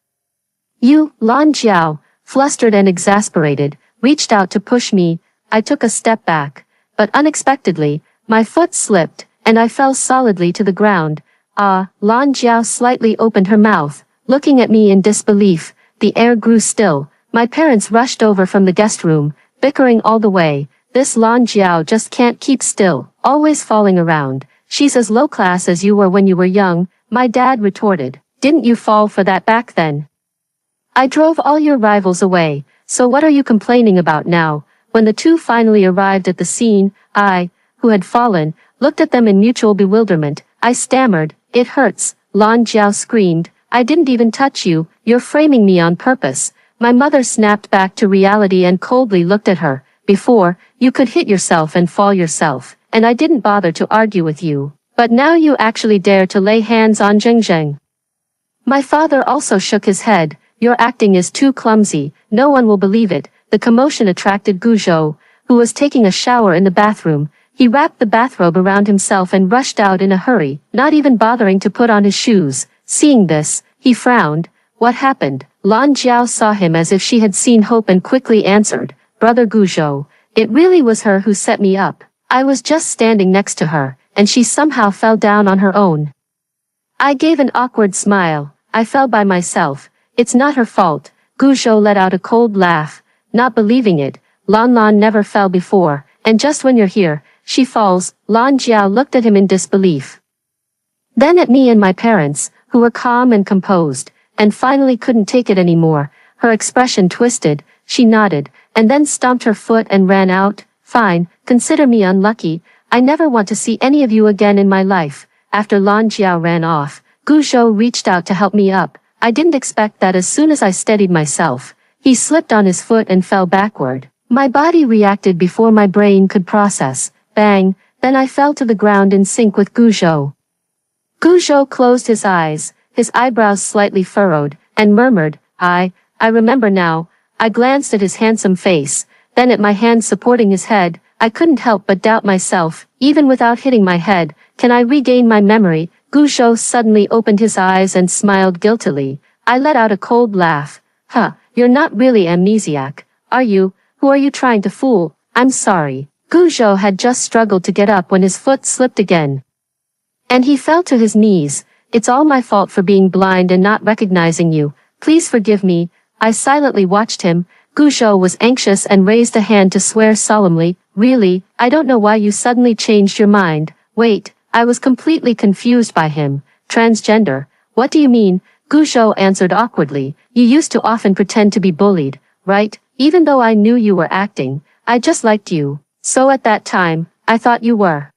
You, Lan Jiao, flustered and exasperated, reached out to push me. I took a step back, but unexpectedly, my foot slipped, and I fell solidly to the ground. Lan Jiao slightly opened her mouth, looking at me in disbelief. The air grew still. My parents rushed over from the guest room, bickering all the way. This Lan Jiao just can't keep still, always falling around. She's as low class as you were when you were young, my dad retorted. Didn't you fall for that back then? I drove all your rivals away, so what are you complaining about now? When the two finally arrived at the scene, I, who had fallen, looked at them in mutual bewilderment. I stammered, it hurts. Lan Jiao screamed, I didn't even touch you, you're framing me on purpose. My mother snapped back to reality and coldly looked at her. Before, you could hit yourself and fall yourself, and I didn't bother to argue with you. But now you actually dare to lay hands on Zhengzheng. My father also shook his head. Your acting is too clumsy, no one will believe it. The commotion attracted Guzhou, who was taking a shower in the bathroom. He wrapped the bathrobe around himself and rushed out in a hurry, not even bothering to put on his shoes. Seeing this, he frowned. What happened? Lan Jiao saw him as if she had seen hope and quickly answered, Brother Guzhou, it really was her who set me up. I was just standing next to her, and she somehow fell down on her own. I gave an awkward smile. I fell by myself. It's not her fault. Guzhou let out a cold laugh. Not believing it, Lan never fell before, and just when you're here, she falls. Lan Jiao looked at him in disbelief. Then at me and my parents, who were calm and composed, and finally couldn't take it anymore. Her expression twisted, she nodded, and then stomped her foot and ran out. Fine, consider me unlucky. I never want to see any of you again in my life. After Lan Jiao ran off, Guzhou reached out to help me up. I didn't expect that. As soon as I steadied myself, he slipped on his foot and fell backward. My body reacted before my brain could process. Bang, then I fell to the ground in sync with Guzhou. Guzhou closed his eyes, his eyebrows slightly furrowed, and murmured, I remember now. I glanced at his handsome face, then at my hands supporting his head. I couldn't help but doubt myself, even without hitting my head. Can I regain my memory? Guzhou suddenly opened his eyes and smiled guiltily. I let out a cold laugh. You're not really amnesiac, are you? Who are you trying to fool? I'm sorry. Guzhou had just struggled to get up when his foot slipped again, and he fell to his knees. It's all my fault for being blind and not recognizing you. Please forgive me. I silently watched him. Guzhou was anxious and raised a hand to swear solemnly. Really, I don't know why you suddenly changed your mind. Wait, I was completely confused by him. Transgender. What do you mean? Guzhou answered awkwardly. You used to often pretend to be bullied, right? Even though I knew you were acting, I just liked you. So at that time, I thought you were.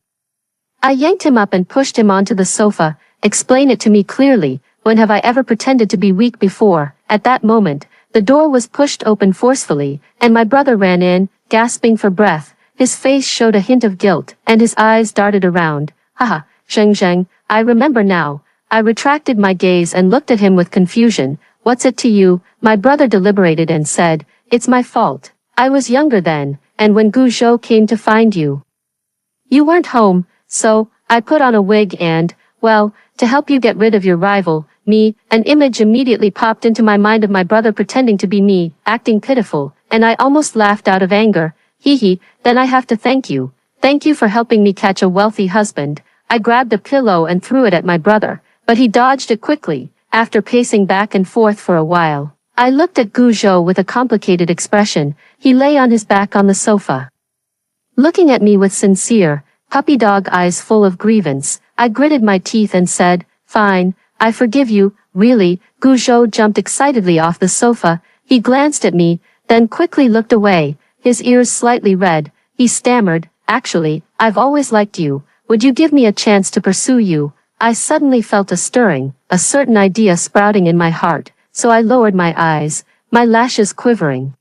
I yanked him up and pushed him onto the sofa. Explain it to me clearly. When have I ever pretended to be weak before? At that moment, the door was pushed open forcefully, and my brother ran in, gasping for breath. His face showed a hint of guilt, and his eyes darted around. Haha, Zheng, I remember now. I retracted my gaze and looked at him with confusion. What's it to you? My brother deliberated and said, it's my fault. I was younger then, and when Guzhou came to find you, you weren't home, so I put on a wig and, well, to help you get rid of your rival, me. An image immediately popped into my mind of my brother pretending to be me, acting pitiful, and I almost laughed out of anger. Then I have to thank you. Thank you for helping me catch a wealthy husband. I grabbed a pillow and threw it at my brother, but he dodged it quickly. After pacing back and forth for a while, I looked at Guzhou with a complicated expression. He lay on his back on the sofa, looking at me with sincere, puppy dog eyes full of grievance. I gritted my teeth and said, fine, I forgive you. Really? Guzhou jumped excitedly off the sofa. He glanced at me, then quickly looked away, his ears slightly red. He stammered, actually, I've always liked you. Would you give me a chance to pursue you? I suddenly felt a stirring, a certain idea sprouting in my heart, so I lowered my eyes, my lashes quivering,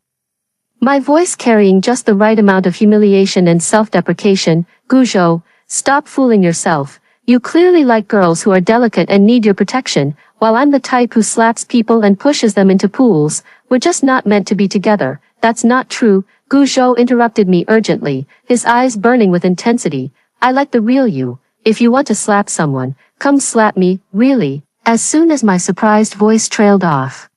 my voice carrying just the right amount of humiliation and self-deprecation. Guzhou, stop fooling yourself. You clearly like girls who are delicate and need your protection, while I'm the type who slaps people and pushes them into pools. We're just not meant to be together. That's not true. Guzhou interrupted me urgently, his eyes burning with intensity. I like the real you. If you want to slap someone, come slap me, really. As soon as my surprised voice trailed off,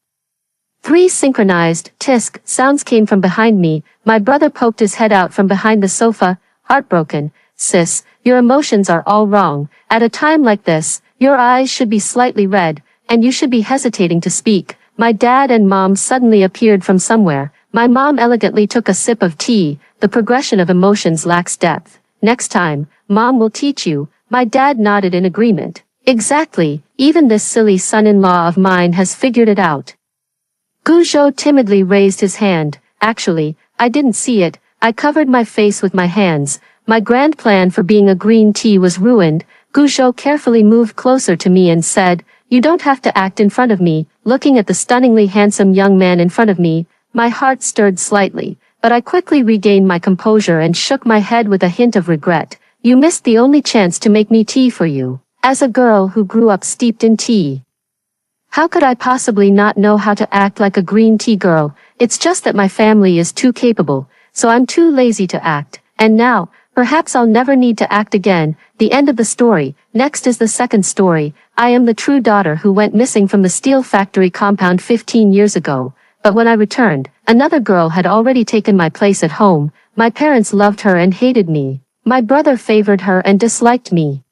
3 synchronized, tisk, sounds came from behind me. My brother poked his head out from behind the sofa, heartbroken. Sis, your emotions are all wrong. At a time like this, your eyes should be slightly red, and you should be hesitating to speak. My dad and mom suddenly appeared from somewhere. My mom elegantly took a sip of tea. The progression of emotions lacks depth. Next time, mom will teach you. My dad nodded in agreement. Exactly, even this silly son-in-law of mine has figured it out. Guzhou timidly raised his hand. Actually, I didn't see it. I covered my face with my hands. My grand plan for being a green tea was ruined. Guzhou carefully moved closer to me and said, you don't have to act in front of me. Looking at the stunningly handsome young man in front of me, my heart stirred slightly, but I quickly regained my composure and shook my head with a hint of regret. You missed the only chance to make me tea for you. As a girl who grew up steeped in tea, how could I possibly not know how to act like a green tea girl? It's just that my family is too capable, so I'm too lazy to act. And now, perhaps I'll never need to act again. The end of the story. Next is the second story. I am the true daughter who went missing from the steel factory compound 15 years ago. But when I returned, another girl had already taken my place at home. My parents loved her and hated me. My brother favored her and disliked me.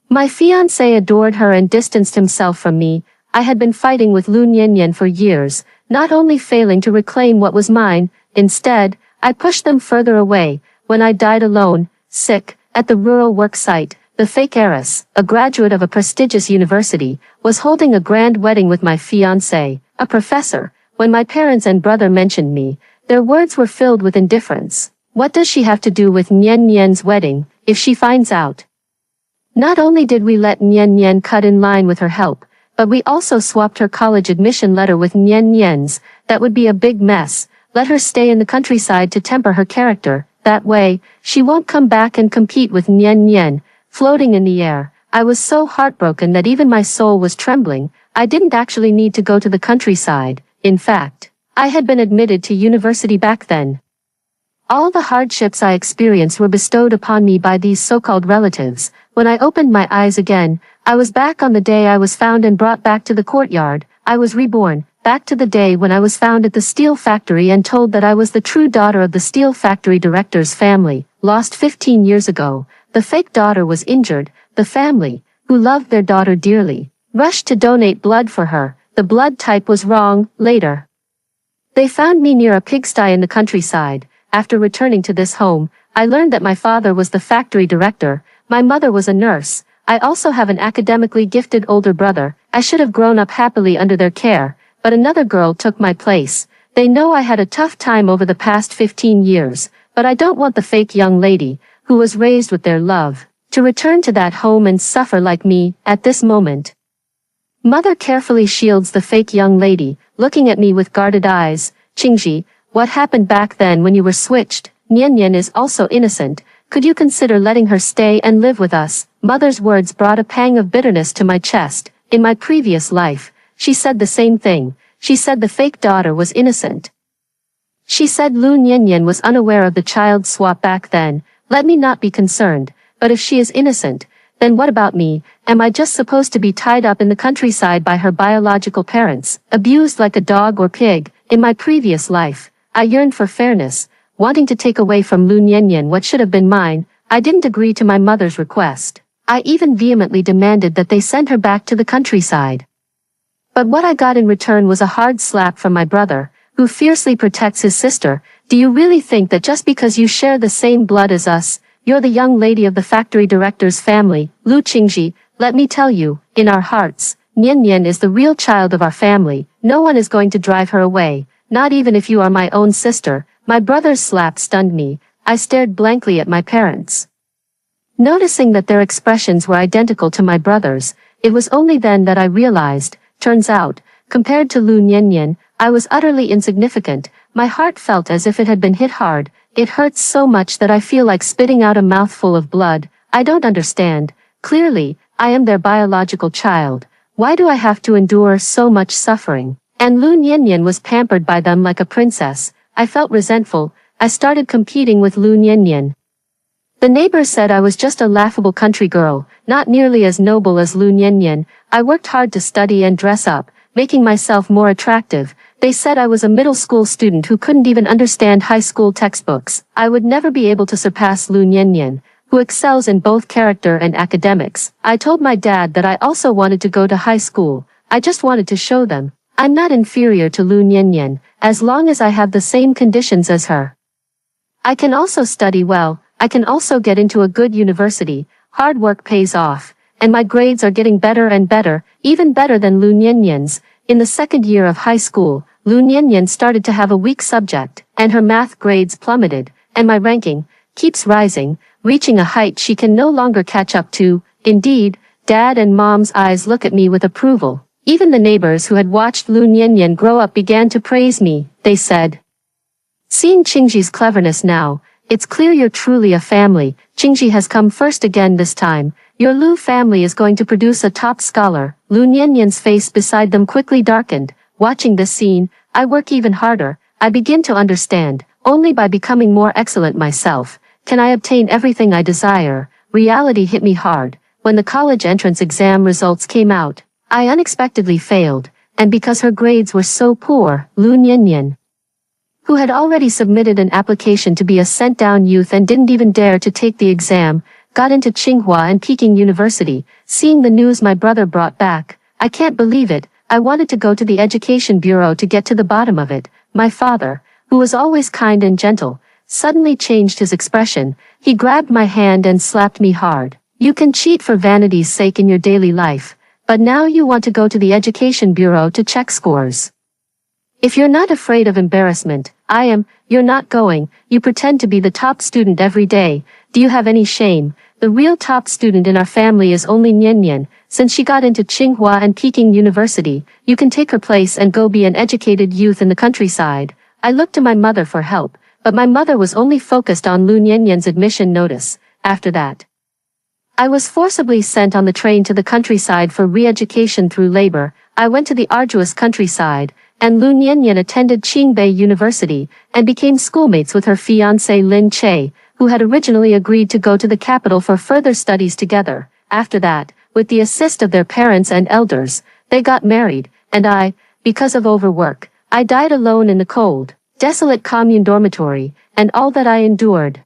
My fiancé adored her and distanced himself from me. I had been fighting with Lu Nianyan for years, not only failing to reclaim what was mine, instead, I pushed them further away. When I died alone, sick, at the rural work site, the fake heiress, a graduate of a prestigious university, was holding a grand wedding with my fiancé, a professor. When my parents and brother mentioned me, their words were filled with indifference. What does she have to do with Nian Nian's wedding, if she finds out? Not only did we let Nian Nian cut in line with her help, but we also swapped her college admission letter with Nian Nian's. That would be a big mess. Let her stay in the countryside to temper her character. That way, she won't come back and compete with Nian Nian. Floating in the air, I was so heartbroken that even my soul was trembling. I didn't actually need to go to the countryside. In fact, I had been admitted to university back then. All the hardships I experienced were bestowed upon me by these so-called relatives. When I opened my eyes again, I was back on the day I was found and brought back to the courtyard. I was reborn, back to the day when I was found at the steel factory and told that I was the true daughter of the steel factory director's family, lost 15 years ago. The fake daughter was injured. The family, who loved their daughter dearly, rushed to donate blood for her. The blood type was wrong. Later, they found me near a pigsty in the countryside. After returning to this home, I learned that my father was the factory director. My mother was a nurse. I also have an academically gifted older brother. I should have grown up happily under their care, but another girl took my place. They know I had a tough time over the past 15 years, but I don't want the fake young lady, who was raised with their love, to return to that home and suffer like me, at this moment. Mother carefully shields the fake young lady, looking at me with guarded eyes. Qingji, what happened back then when you were switched? Nian is also innocent. Could you consider letting her stay and live with us? Mother's words brought a pang of bitterness to my chest. In my previous life, she said the same thing. She said the fake daughter was innocent. She said Lu Nian was unaware of the child swap back then. Let me not be concerned, but if she is innocent, then what about me? Am I just supposed to be tied up in the countryside by her biological parents, abused like a dog or pig? In my previous life, I yearned for fairness, wanting to take away from Lu Nian what should have been mine. I didn't agree to my mother's request. I even vehemently demanded that they send her back to the countryside. But what I got in return was a hard slap from my brother, who fiercely protects his sister. Do you really think that just because you share the same blood as us, you're the young lady of the factory director's family? Lu Qingji, let me tell you, in our hearts, Nian is the real child of our family. No one is going to drive her away, not even if you are my own sister. My brother's slap stunned me. I stared blankly at my parents. Noticing that their expressions were identical to my brother's, it was only then that I realized, turns out, compared to Lu Nian, I was utterly insignificant. My heart felt as if it had been hit hard. It hurts so much that I feel like spitting out a mouthful of blood. I don't understand. Clearly, I am their biological child. Why do I have to endure so much suffering? And Lu Nian was pampered by them like a princess. I felt resentful. I started competing with Lu Nian. The neighbors said I was just a laughable country girl, not nearly as noble as Lu Nian. I worked hard to study and dress up, making myself more attractive. They said I was a middle school student who couldn't even understand high school textbooks. I would never be able to surpass Lu Nian, who excels in both character and academics. I told my dad that I also wanted to go to high school. I just wanted to show them I'm not inferior to Lu Nian, as long as I have the same conditions as her. I can also study well. I can also get into a good university. Hard work pays off, and my grades are getting better and better, even better than Lu Nian's. In the second year of high school, Lu Nian started to have a weak subject, and her math grades plummeted, and my ranking keeps rising, reaching a height she can no longer catch up to. Indeed, Dad and Mom's eyes look at me with approval. Even the neighbors who had watched Lu Nian grow up began to praise me. They said, "Seeing Qingji's cleverness now, it's clear you're truly a family. Qingji has come first again this time. Your Lu family is going to produce a top scholar." Lu Nian's face beside them quickly darkened. Watching this scene, I work even harder. I begin to understand. Only by becoming more excellent myself can I obtain everything I desire. Reality hit me hard. When the college entrance exam results came out, I unexpectedly failed, and because her grades were so poor, Lu Nian, who had already submitted an application to be a sent-down youth and didn't even dare to take the exam, got into Tsinghua and Peking University. Seeing the news my brother brought back, I can't believe it. I wanted to go to the education bureau to get to the bottom of it. My father, who was always kind and gentle, suddenly changed his expression. He grabbed my hand and slapped me hard. "You can cheat for vanity's sake in your daily life, but now you want to go to the education bureau to check scores. If you're not afraid of embarrassment, I am. You're not going. You pretend to be the top student every day. Do you have any shame? The real top student in our family is only Nian. Since she got into Tsinghua and Peking University, you can take her place and go be an educated youth in the countryside." I looked to my mother for help, but my mother was only focused on Lu Nian's admission notice. After that, I was forcibly sent on the train to the countryside for re-education through labor. I went to the arduous countryside, and Lu Nianyan attended Qingbei University, and became schoolmates with her fiancé Lin Che, who had originally agreed to go to the capital for further studies together. After that, with the assist of their parents and elders, they got married, and I, because of overwork, I died alone in the cold, desolate commune dormitory, and all that I endured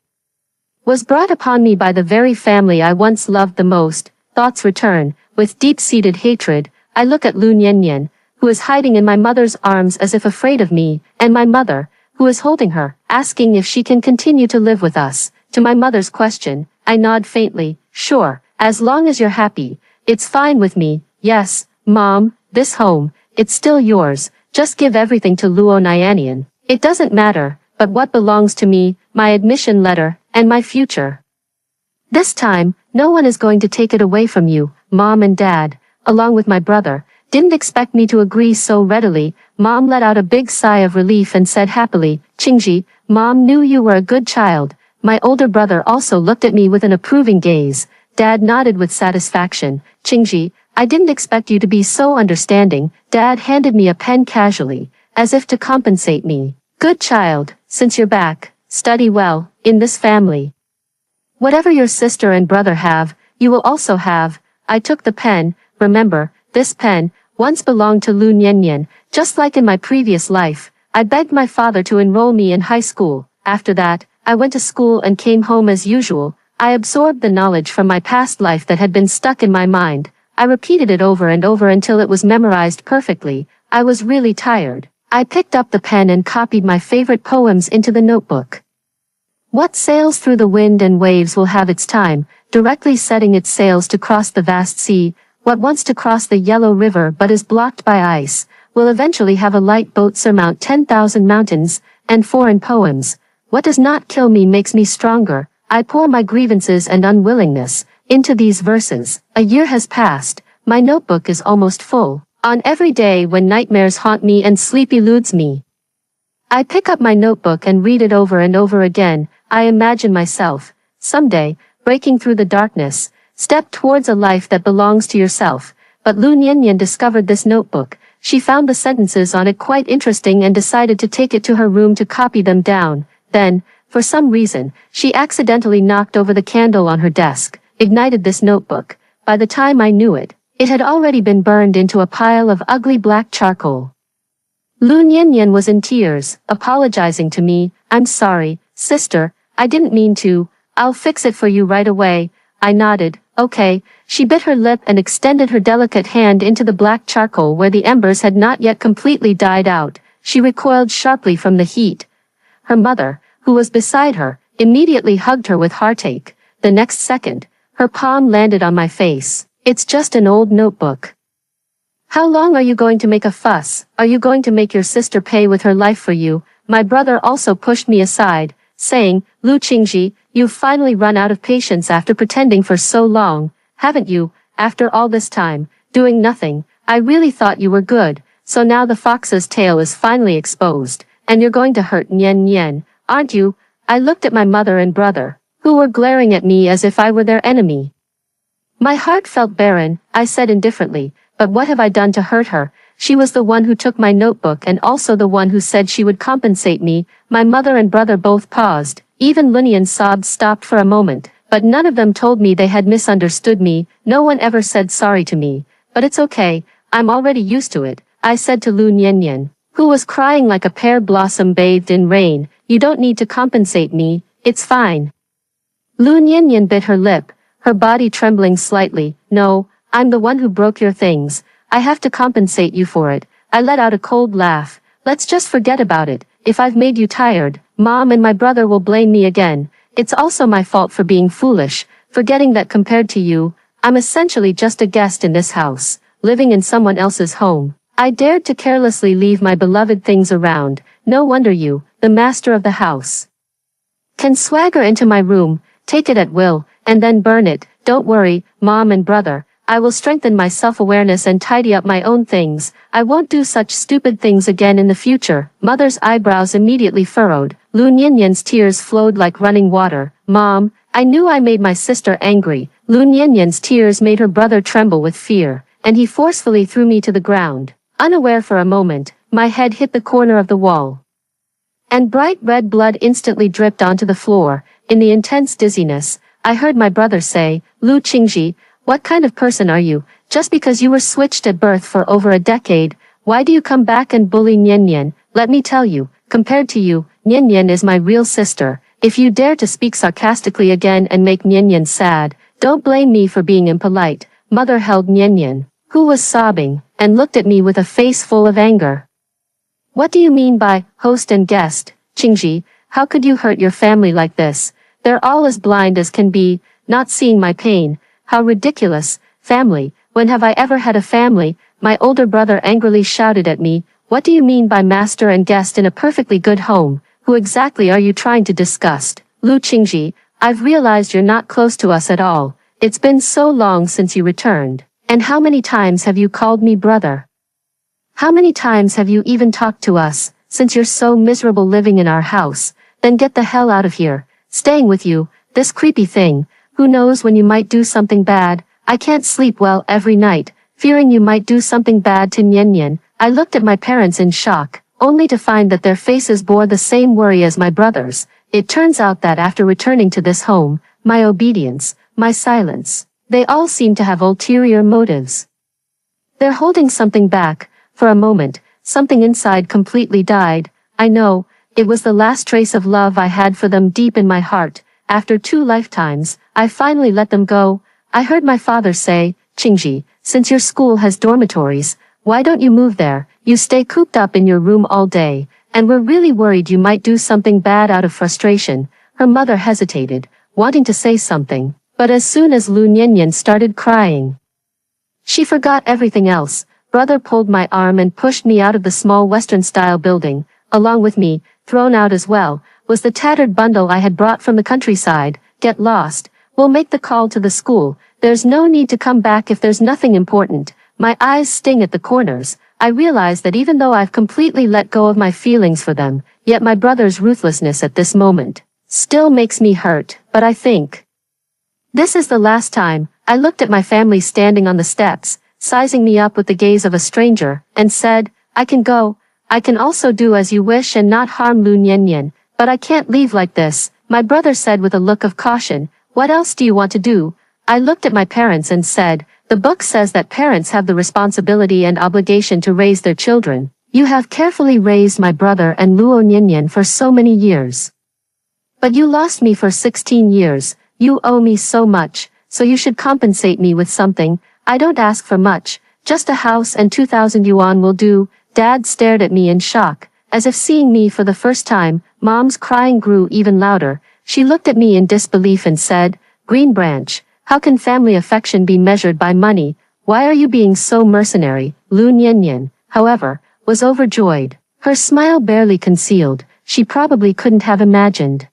was brought upon me by the very family I once loved the most. Thoughts return, with deep-seated hatred. I look at Lu Nianyan, who is hiding in my mother's arms as if afraid of me, and my mother, who is holding her, asking if she can continue to live with us. To my mother's question, I nod faintly, sure, as long as you're happy, it's fine with me. Yes, Mom, this home, it's still yours, just give everything to Luo Nianian. It doesn't matter, but what belongs to me, my admission letter, and my future. This time, no one is going to take it away from you. Mom and Dad, along with my brother, didn't expect me to agree so readily. Mom let out a big sigh of relief and said happily, Qingji, Mom knew you were a good child. My older brother also looked at me with an approving gaze. Dad nodded with satisfaction. Qingji, I didn't expect you to be so understanding. Dad handed me a pen casually, as if to compensate me. Good child, since you're back, study well, in this family. Whatever your sister and brother have, you will also have. I took the pen. Remember, this pen once belonged to Lu Nianyan, just like in my previous life. I begged my father to enroll me in high school. After that, I went to school and came home as usual. I absorbed the knowledge from my past life that had been stuck in my mind. I repeated it over and over until it was memorized perfectly. I was really tired. I picked up the pen and copied my favorite poems into the notebook. What sails through the wind and waves will have its time, directly setting its sails to cross the vast sea. What wants to cross the yellow river but is blocked by ice, will eventually have a light boat surmount 10,000 mountains, and foreign poems. What does not kill me makes me stronger. I pour my grievances and unwillingness into these verses. A year has passed. My notebook is almost full. On every day when nightmares haunt me and sleep eludes me, I pick up my notebook and read it over and over again. I imagine myself, someday, breaking through the darkness, step towards a life that belongs to yourself. But Lu Nianyan discovered this notebook. She found the sentences on it quite interesting and decided to take it to her room to copy them down. Then, for some reason, she accidentally knocked over the candle on her desk, ignited this notebook. By the time I knew it, it had already been burned into a pile of ugly black charcoal. Lu Nianyan was in tears, apologizing to me. I'm sorry, sister, I didn't mean to. I'll fix it for you right away. I nodded, okay. She bit her lip and extended her delicate hand into the black charcoal where the embers had not yet completely died out. She recoiled sharply from the heat. Her mother, who was beside her, immediately hugged her with heartache. The next second, her palm landed on my face. It's just an old notebook. How long are you going to make a fuss? Are you going to make your sister pay with her life for you? My brother also pushed me aside, saying, Lu Qingji, you've finally run out of patience after pretending for so long, haven't you? After all this time, doing nothing, I really thought you were good, so now the fox's tail is finally exposed, and you're going to hurt Nian Nian, aren't you? I looked at my mother and brother, who were glaring at me as if I were their enemy. My heart felt barren. I said indifferently, but what have I done to hurt her? She was the one who took my notebook and also the one who said she would compensate me. My mother and brother both paused. Even Lunian's sobs stopped for a moment, but none of them told me they had misunderstood me. No one ever said sorry to me. But it's okay, I'm already used to it, I said to Lu Nianyan, who was crying like a pear blossom bathed in rain. You don't need to compensate me, it's fine. Lu Nianyan bit her lip, her body trembling slightly. No, I'm the one who broke your things. I have to compensate you for it. I let out a cold laugh. Let's just forget about it. If I've made you tired, Mom and my brother will blame me again. It's also my fault for being foolish, forgetting that compared to you, I'm essentially just a guest in this house, living in someone else's home. I dared to carelessly leave my beloved things around. No wonder you, the master of the house, can swagger into my room, take it at will, and then burn it. Don't worry, Mom and brother. I will strengthen my self-awareness and tidy up my own things. I won't do such stupid things again in the future. Mother's eyebrows immediately furrowed. Lu Nianyan's tears flowed like running water. Mom, I knew I made my sister angry. Lu Nianyan's tears made her brother tremble with fear, and he forcefully threw me to the ground. Unaware for a moment, my head hit the corner of the wall. And bright red blood instantly dripped onto the floor. In the intense dizziness, I heard my brother say, "Lu Qingji, what kind of person are you? Just because you were switched at birth for over a decade, why do you come back and bully Nianyan? Let me tell you, compared to you, Nianyan is my real sister. If you dare to speak sarcastically again and make Nianyan sad, don't blame me for being impolite." Mother held Nianyan, who was sobbing, and looked at me with a face full of anger. "What do you mean by host and guest, Qingji? How could you hurt your family like this? They're all as blind as can be, not seeing my pain. How ridiculous. Family, when have I ever had a family?" My older brother angrily shouted at me. "What do you mean by master and guest in a perfectly good home? Who exactly are you trying to disgust? Lu Qingji, I've realized you're not close to us at all. It's been so long since you returned. And how many times have you called me brother? How many times have you even talked to us? Since you're so miserable living in our house, then get the hell out of here. Staying with you, this creepy thing, who knows when you might do something bad. I can't sleep well every night, fearing you might do something bad to Nianyan." I looked at my parents in shock, only to find that their faces bore the same worry as my brother's. It turns out that after returning to this home, my obedience, my silence, they all seem to have ulterior motives. They're holding something back. For a moment, something inside completely died. I know, it was the last trace of love I had for them deep in my heart. After 2 lifetimes, I finally let them go. I heard my father say, "Qingji, since your school has dormitories, why don't you move there? You stay cooped up in your room all day, and we're really worried you might do something bad out of frustration." Her mother hesitated, wanting to say something, but as soon as Lu Nianyan started crying, she forgot everything else. Brother pulled my arm and pushed me out of the small Western-style building. Along with me, thrown out as well, was the tattered bundle I had brought from the countryside. "Get lost. We'll make the call to the school. There's no need to come back if there's nothing important." My eyes sting at the corners. I realize that even though I've completely let go of my feelings for them, yet my brother's ruthlessness at this moment still makes me hurt. But I think this is the last time. I looked at my family standing on the steps, sizing me up with the gaze of a stranger, and said, "I can go. I can also do as you wish and not harm Lu Nianyan, but I can't leave like this." My brother said with a look of caution, "What else do you want to do?" I looked at my parents and said, "The book says that parents have the responsibility and obligation to raise their children. You have carefully raised my brother and Luo Nianyan for so many years. But you lost me for 16 years. You owe me so much, so you should compensate me with something. I don't ask for much, just a house and 2,000 yuan will do." Dad stared at me in shock, as if seeing me for the first time. Mom's crying grew even louder. She looked at me in disbelief and said, "Green Branch, how can family affection be measured by money? Why are you being so mercenary?" Lu Nianyan, however, was overjoyed, her smile barely concealed. She probably couldn't have imagined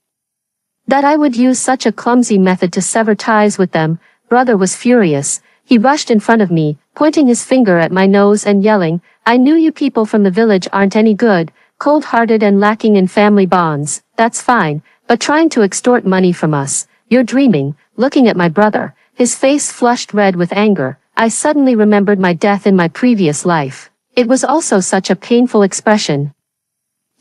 that I would use such a clumsy method to sever ties with them. Brother was furious. He rushed in front of me, pointing his finger at my nose and yelling, "I knew you people from the village aren't any good, cold-hearted and lacking in family bonds. That's fine, but trying to extort money from us, you're dreaming." Looking at my brother, his face flushed red with anger, I suddenly remembered my death in my previous life. It was also such a painful expression.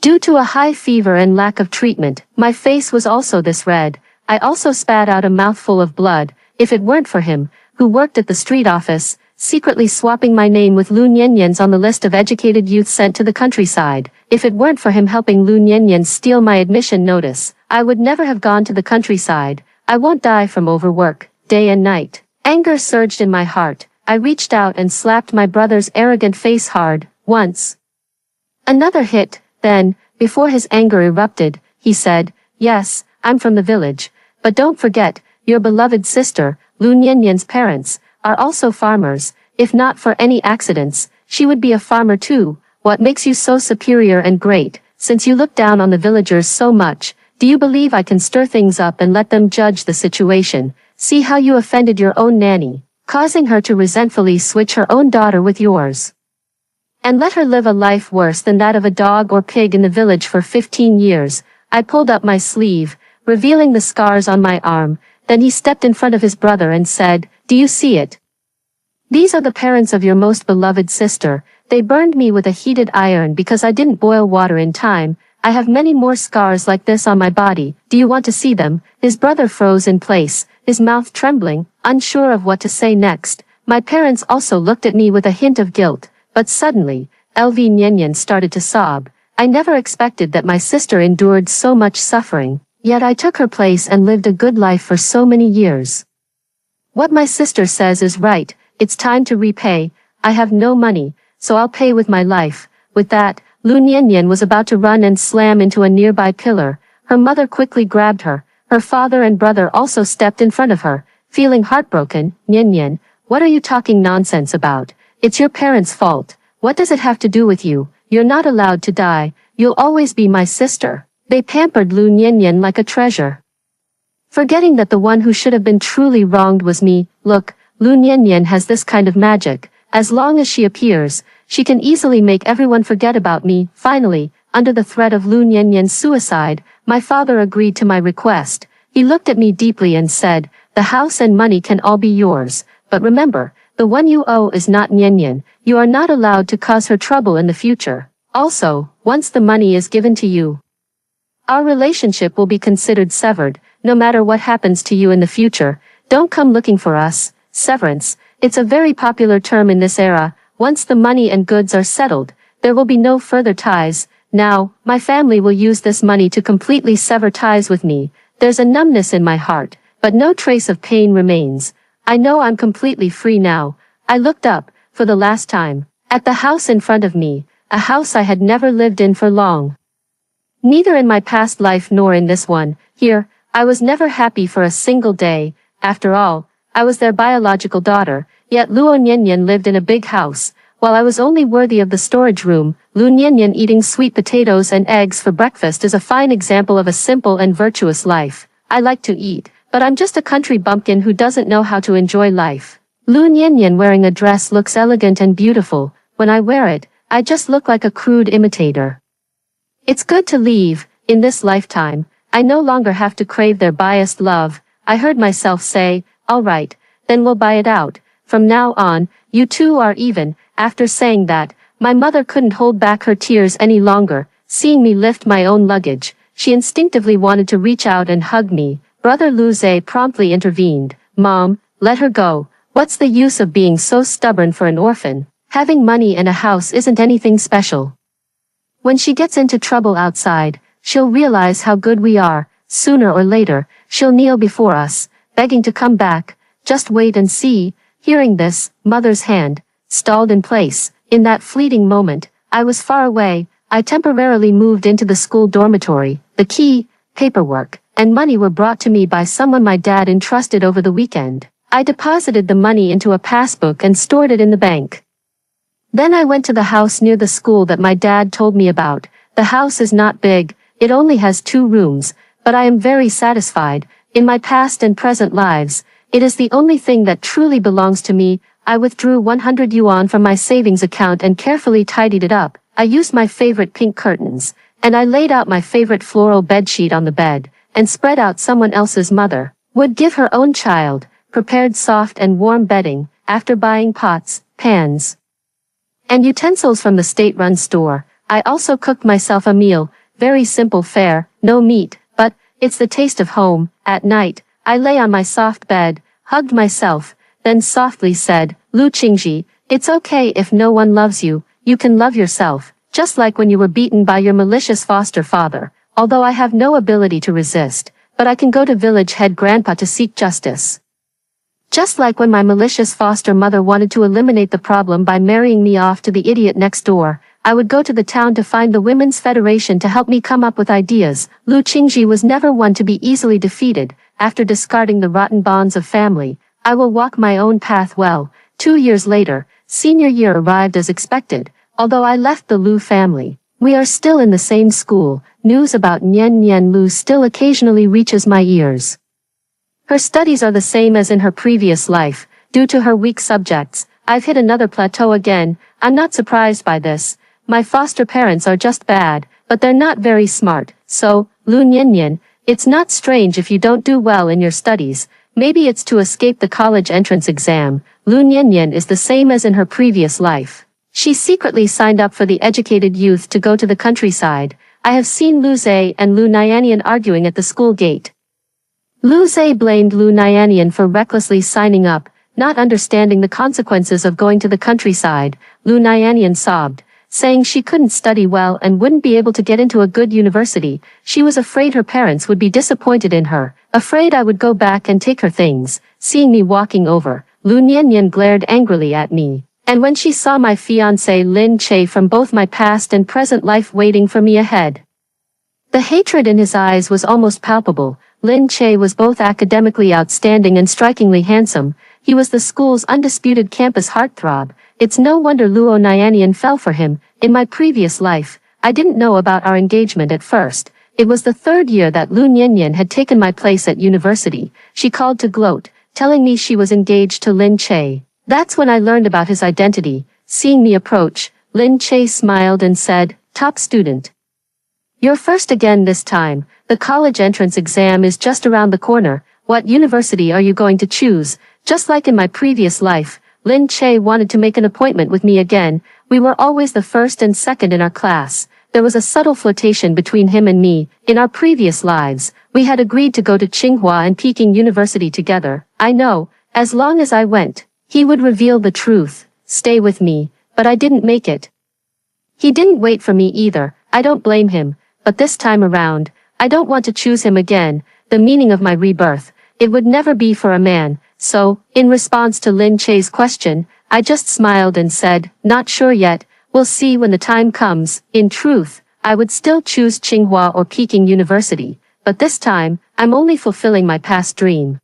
Due to a high fever and lack of treatment, my face was also this red. I also spat out a mouthful of blood. If it weren't for him, who worked at the street office, secretly swapping my name with Lu Nianyan's on the list of educated youth sent to the countryside, if it weren't for him helping Lu Nianyan steal my admission notice, I would never have gone to the countryside. I won't die from overwork, day and night. Anger surged in my heart. I reached out and slapped my brother's arrogant face hard, once. Another hit, then, before his anger erupted, he said, "Yes, I'm from the village, but don't forget, your beloved sister, Lu Nianyan's parents, are also farmers. If not for any accidents, she would be a farmer too. What makes you so superior and great, since you look down on the villagers so much? Do you believe I can stir things up and let them judge the situation? See how you offended your own nanny, causing her to resentfully switch her own daughter with yours, and let her live a life worse than that of a dog or pig in the village for 15 years. I pulled up my sleeve, revealing the scars on my arm. Then he stepped in front of his brother and said, "Do you see it? These are the parents of your most beloved sister. They burned me with a heated iron because I didn't boil water in time. I have many more scars like this on my body. Do you want to see them?" His brother froze in place, his mouth trembling, unsure of what to say next. My parents also looked at me with a hint of guilt, but suddenly, LV Nyenyen started to sob. I never expected that my sister endured so much suffering, yet I took her place and lived a good life for so many years. What my sister says is right. It's time to repay. I have no money, so I'll pay with my life. With that, Lu Nyenyen was about to run and slam into a nearby pillar. Her mother quickly grabbed her. Her father and brother also stepped in front of her. Feeling heartbroken, "Nyenyen, what are you talking nonsense about? It's your parents' fault. What does it have to do with you? You're not allowed to die. You'll always be my sister." They pampered Lu Nyenyen like a treasure, forgetting that the one who should have been truly wronged was me. "Look, Lu Nyenyen has this kind of magic. As long as she appears, she can easily make everyone forget about me." Finally, under the threat of Lu Nyenyen's suicide, my father agreed to my request. He looked at me deeply and said, "The house and money can all be yours, but remember, the one you owe is not Nyenyen. You are not allowed to cause her trouble in the future. Also, once the money is given to you, our relationship will be considered severed. No matter what happens to you in the future, don't come looking for us." Severance. It's a very popular term in this era. Once the money and goods are settled, there will be no further ties. Now, my family will use this money to completely sever ties with me. There's a numbness in my heart, but no trace of pain remains. I know I'm completely free now. I looked up, for the last time, at the house in front of me, a house I had never lived in for long. Neither in my past life nor in this one. Here, I was never happy for a single day. After all, I was their biological daughter, yet Luo Nyenyen lived in a big house, while I was only worthy of the storage room. Lu Nyenyen eating sweet potatoes and eggs for breakfast is a fine example of a simple and virtuous life. I like to eat, but I'm just a country bumpkin who doesn't know how to enjoy life. Lu Nyenyen wearing a dress looks elegant and beautiful. When I wear it, I just look like a crude imitator. It's good to leave. In this lifetime, I no longer have to crave their biased love. I heard myself say, "All right, then we'll buy it out. From now on, you two are even." After saying that, my mother couldn't hold back her tears any longer. Seeing me lift my own luggage, she instinctively wanted to reach out and hug me. Brother Lu Zhe promptly intervened. "Mom, let her go. What's the use of being so stubborn for an orphan? Having money and a house isn't anything special. When she gets into trouble outside, she'll realize how good we are. Sooner or later, she'll kneel before us, begging to come back. Just wait and see." Hearing this, mother's hand stalled in place. In that fleeting moment, I was far away. I temporarily moved into the school dormitory. The key, paperwork, and money were brought to me by someone my dad entrusted over the weekend. I deposited the money into a passbook and stored it in the bank. Then I went to the house near the school that my dad told me about. The house is not big, it only has 2 rooms, but I am very satisfied. In my past and present lives, it is the only thing that truly belongs to me. I withdrew 100 yuan from my savings account and carefully tidied it up. I used my favorite pink curtains, and I laid out my favorite floral bedsheet on the bed, and spread out someone else's mother would give her own child, prepared soft and warm bedding, after buying pots, pans, and utensils from the state-run store. I also cooked myself a meal, very simple fare, no meat, but it's the taste of home. At night, I lay on my soft bed, hugged myself, then softly said, "Lu Qingji, it's okay if no one loves you, you can love yourself, just like when you were beaten by your malicious foster father. Although I have no ability to resist, but I can go to village head grandpa to seek justice. Just like when my malicious foster mother wanted to eliminate the problem by marrying me off to the idiot next door, I would go to the town to find the Women's Federation to help me come up with ideas." Lu Qingji was never one to be easily defeated. After discarding the rotten bonds of family, I will walk my own path well. 2 years later, senior year arrived as expected. Although I left the Lu family, we are still in the same school. News about Nyenyen Lu still occasionally reaches my ears. Her studies are the same as in her previous life. Due to her weak subjects, I've hit another plateau again. I'm not surprised by this. My foster parents are just bad, but they're not very smart. So, Lu Nyenyen, It's not strange if you don't do well in your studies. Maybe it's to escape the college entrance exam. Lu Nianyan is the same as in her previous life. She secretly signed up for the educated youth to go to the countryside. I have seen Lu Zhe and Lu Nianyan arguing at the school gate. Lu Zhe blamed Lu Nianyan for recklessly signing up, not understanding the consequences of going to the countryside. Lu Nianyan sobbed, saying she couldn't study well and wouldn't be able to get into a good university. She was afraid her parents would be disappointed in her, afraid I would go back and take her things. Seeing me walking over, Lu Nianyan glared angrily at me. And when she saw my fiancé Lin Che from both my past and present life waiting for me ahead, the hatred in his eyes was almost palpable. Lin Che was both academically outstanding and strikingly handsome. He was the school's undisputed campus heartthrob. It's no wonder Luo Nianyan fell for him. In my previous life, I didn't know about our engagement at first. It was the third year that Lu Nianyan had taken my place at university. She called to gloat, telling me she was engaged to Lin Che. That's when I learned about his identity. Seeing me approach, Lin Che smiled and said, "Top student. You're first again this time. The college entrance exam is just around the corner. What university are you going to choose?" Just like in my previous life, Lin Che wanted to make an appointment with me again. We were always the first and second in our class. There was a subtle flirtation between him and me. In our previous lives, we had agreed to go to Tsinghua and Peking University together. I know, as long as I went, he would reveal the truth, stay with me, but I didn't make it. He didn't wait for me either. I don't blame him, but this time around, I don't want to choose him again. The meaning of my rebirth, it would never be for a man. So, in response to Lin Che's question, I just smiled and said, "Not sure yet, we'll see when the time comes." In truth, I would still choose Tsinghua or Peking University, but this time, I'm only fulfilling my past dream.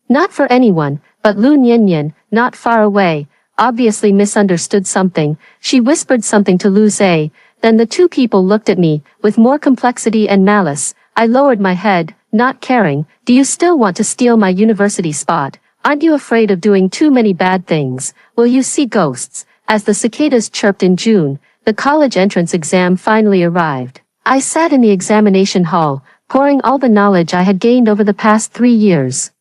Not for anyone, but Lu Nianyan, not far away, obviously misunderstood something. She whispered something to Lu Zhe, then the two people looked at me, with more complexity and malice. I lowered my head, not caring. "Do you still want to steal my university spot? Aren't you afraid of doing too many bad things? Will you see ghosts?" As the cicadas chirped in June, the college entrance exam finally arrived. I sat in the examination hall, pouring all the knowledge I had gained over the past 3 years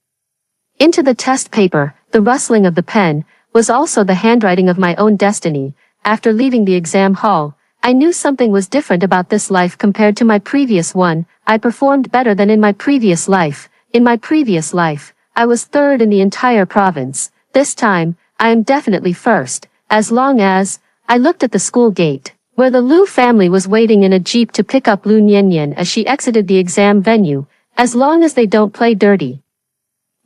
into the test paper. The rustling of the pen was also the handwriting of my own destiny. After leaving the exam hall, I knew something was different about this life compared to my previous one. I performed better than in my previous life. In my previous life, I was third in the entire province. This time, I am definitely first. As long as, I looked at the school gate, where the Lu family was waiting in a jeep to pick up Lu Nianyan as she exited the exam venue. As long as they don't play dirty.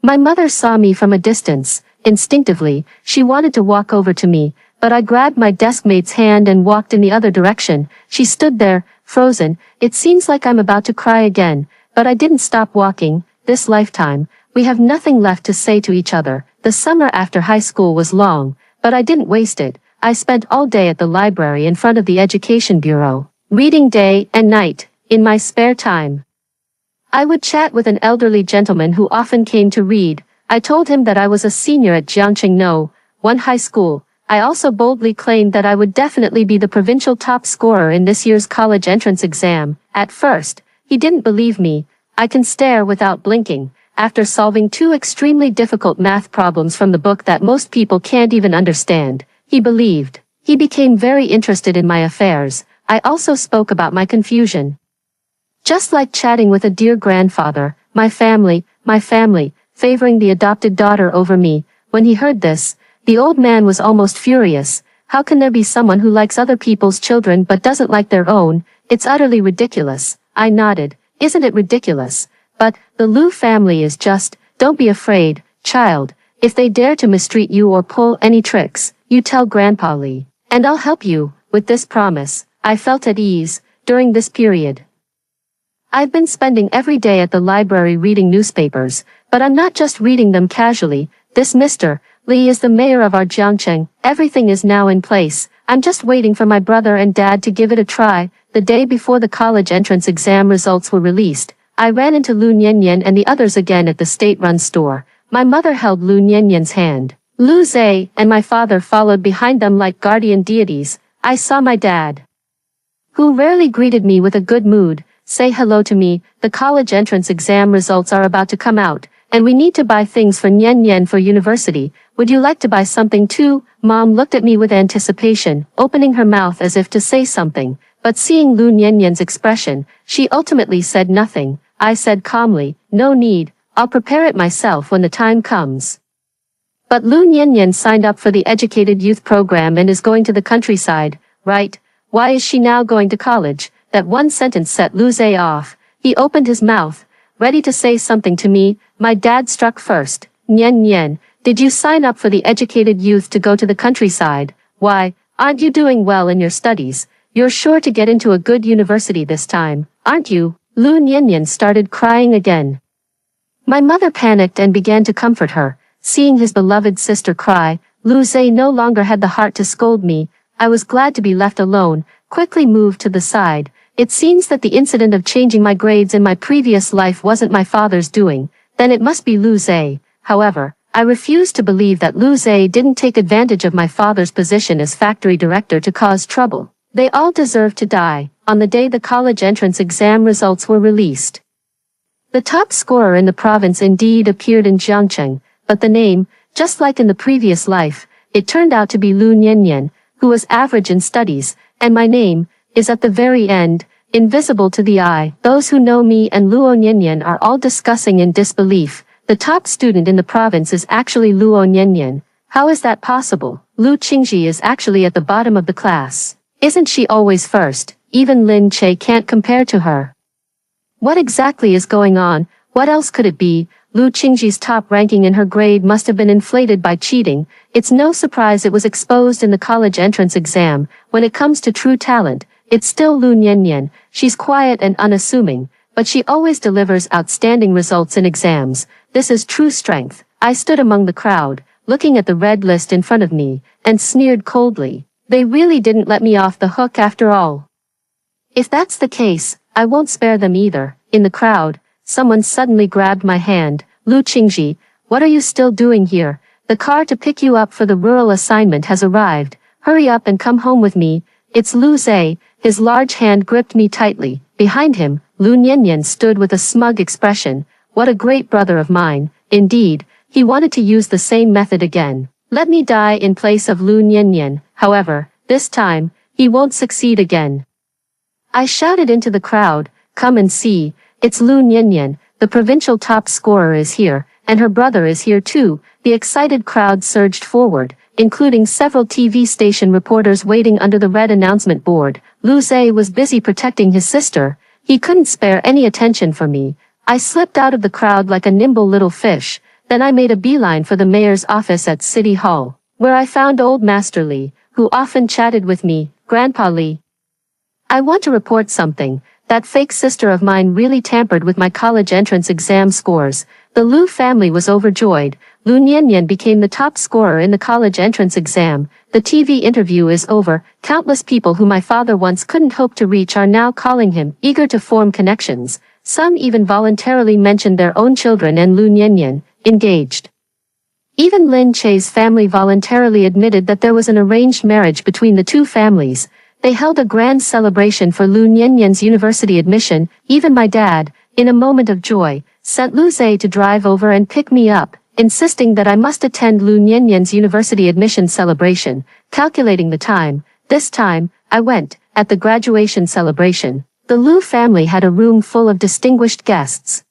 My mother saw me from a distance. Instinctively, she wanted to walk over to me, but I grabbed my deskmate's hand and walked in the other direction. She stood there, frozen. It seems like I'm about to cry again, but I didn't stop walking. This lifetime, we have nothing left to say to each other. The summer after high school was long, but I didn't waste it. I spent all day at the library in front of the Education Bureau, reading day and night. In my spare time, I would chat with an elderly gentleman who often came to read. I told him that I was a senior at Jiangqing No. 1 high school. I also boldly claimed that I would definitely be the provincial top scorer in this year's college entrance exam. At first, he didn't believe me. I can stare without blinking. After solving 2 extremely difficult math problems from the book that most people can't even understand, he believed. He became very interested in my affairs. I also spoke about my confusion. Just like chatting with a dear grandfather, my family, favoring the adopted daughter over me. When he heard this, the old man was almost furious. How can there be someone who likes other people's children but doesn't like their own? It's utterly ridiculous. I nodded. Isn't it ridiculous? But, the Lu family is just, don't be afraid, child. If they dare to mistreat you or pull any tricks, you tell Grandpa Li. And I'll help you. With this promise, I felt at ease, during this period. I've been spending every day at the library reading newspapers, but I'm not just reading them casually. This Mr. Li is the mayor of our Jiangqing. Everything is now in place. I'm just waiting for my brother and dad to give it a try. The day before the college entrance exam results were released, I ran into Lu Nianyan and the others again at the state-run store. My mother held Lu Nianyan's hand. Lu Zhe and my father followed behind them like guardian deities. I saw my dad, who rarely greeted me with a good mood, say hello to me, the college entrance exam results are about to come out, and we need to buy things for Nian Nian for university. Would you like to buy something too? Mom looked at me with anticipation, opening her mouth as if to say something, but seeing Lu Niannian's expression, she ultimately said nothing. I said calmly, no need, I'll prepare it myself when the time comes. But Lu Niannian signed up for the Educated Youth Program and is going to the countryside, right? Why is she now going to college? That one sentence set Lu Zhe off. He opened his mouth, ready to say something to me. My dad struck first. Nian Nian, did you sign up for the Educated Youth to go to the countryside? Why, aren't you doing well in your studies? You're sure to get into a good university this time, aren't you? Lu Niannian started crying again. My mother panicked and began to comfort her. Seeing his beloved sister cry, Lu Zhe no longer had the heart to scold me. I was glad to be left alone, quickly moved to the side. It seems that the incident of changing my grades in my previous life wasn't my father's doing, then it must be Lu Zhe. However, I refused to believe that Lu Zhe didn't take advantage of my father's position as factory director to cause trouble. They all deserved to die. On the day the college entrance exam results were released, the top scorer in the province indeed appeared in Jiangcheng, but the name, just like in the previous life, it turned out to be Lu Niannian, who was average in studies, and my name is at the very end, invisible to the eye. Those who know me and Luo Niannian are all discussing in disbelief. The top student in the province is actually Luo Niannian. How is that possible? Lu Qingji is actually at the bottom of the class. Isn't she always first? Even Lin Che can't compare to her. What exactly is going on? What else could it be? Lu Qingji's top ranking in her grade must have been inflated by cheating. It's no surprise it was exposed in the college entrance exam. When it comes to true talent, it's still Lu Niannian. She's quiet and unassuming, but she always delivers outstanding results in exams. This is true strength. I stood among the crowd, looking at the red list in front of me, and sneered coldly. They really didn't let me off the hook after all. If that's the case, I won't spare them either. In the crowd, someone suddenly grabbed my hand. Lu Qingji, what are you still doing here? The car to pick you up for the rural assignment has arrived. Hurry up and come home with me. It's Lu Zhe. His large hand gripped me tightly. Behind him, Lu Niannian stood with a smug expression. What a great brother of mine. Indeed, he wanted to use the same method again. Let me die in place of Lu Niannian. However, this time, he won't succeed again. I shouted into the crowd, come and see, it's Lu Niannian, the provincial top scorer is here, and her brother is here too. The excited crowd surged forward, including several TV station reporters waiting under the red announcement board. Lu Zhe was busy protecting his sister. He couldn't spare any attention for me. I slipped out of the crowd like a nimble little fish. Then I made a beeline for the mayor's office at City Hall, where I found old Master Li, who often chatted with me. Grandpa Li, I want to report something. That fake sister of mine really tampered with my college entrance exam scores. The Lu family was overjoyed. Lu Niannian became the top scorer in the college entrance exam. The TV interview is over. Countless people who my father once couldn't hope to reach are now calling him, eager to form connections. Some even voluntarily mentioned their own children and Lu Niannian, engaged. Even Lin Che's family voluntarily admitted that there was an arranged marriage between the two families. They held a grand celebration for Lu Niannian's university admission. Even my dad, in a moment of joy, sent Lu Zhe to drive over and pick me up, insisting that I must attend Lu Niannian's university admission celebration. Calculating the time, this time, I went. At the graduation celebration, the Lu family had a room full of distinguished guests.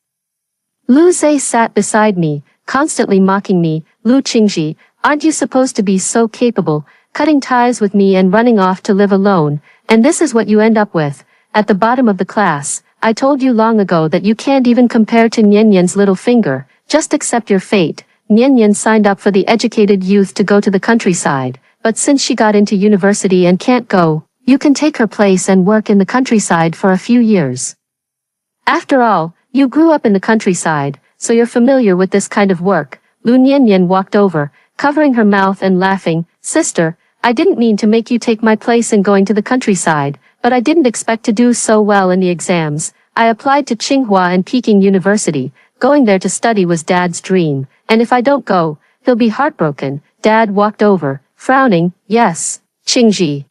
Lu Zhe sat beside me, constantly mocking me. Lu Qingji, aren't you supposed to be so capable, cutting ties with me and running off to live alone, and this is what you end up with, at the bottom of the class. I told you long ago that you can't even compare to Niannian's little finger. Just accept your fate. Niannian signed up for the Educated Youth to go to the countryside, but since she got into university and can't go, you can take her place and work in the countryside for a few years. After all, you grew up in the countryside, so you're familiar with this kind of work. Lu Niannian walked over, covering her mouth and laughing. Sister, I didn't mean to make you take my place in going to the countryside, but I didn't expect to do so well in the exams. I applied to Tsinghua and Peking University. Going there to study was Dad's dream, and if I don't go, he'll be heartbroken. Dad walked over, frowning. Yes, Qingji.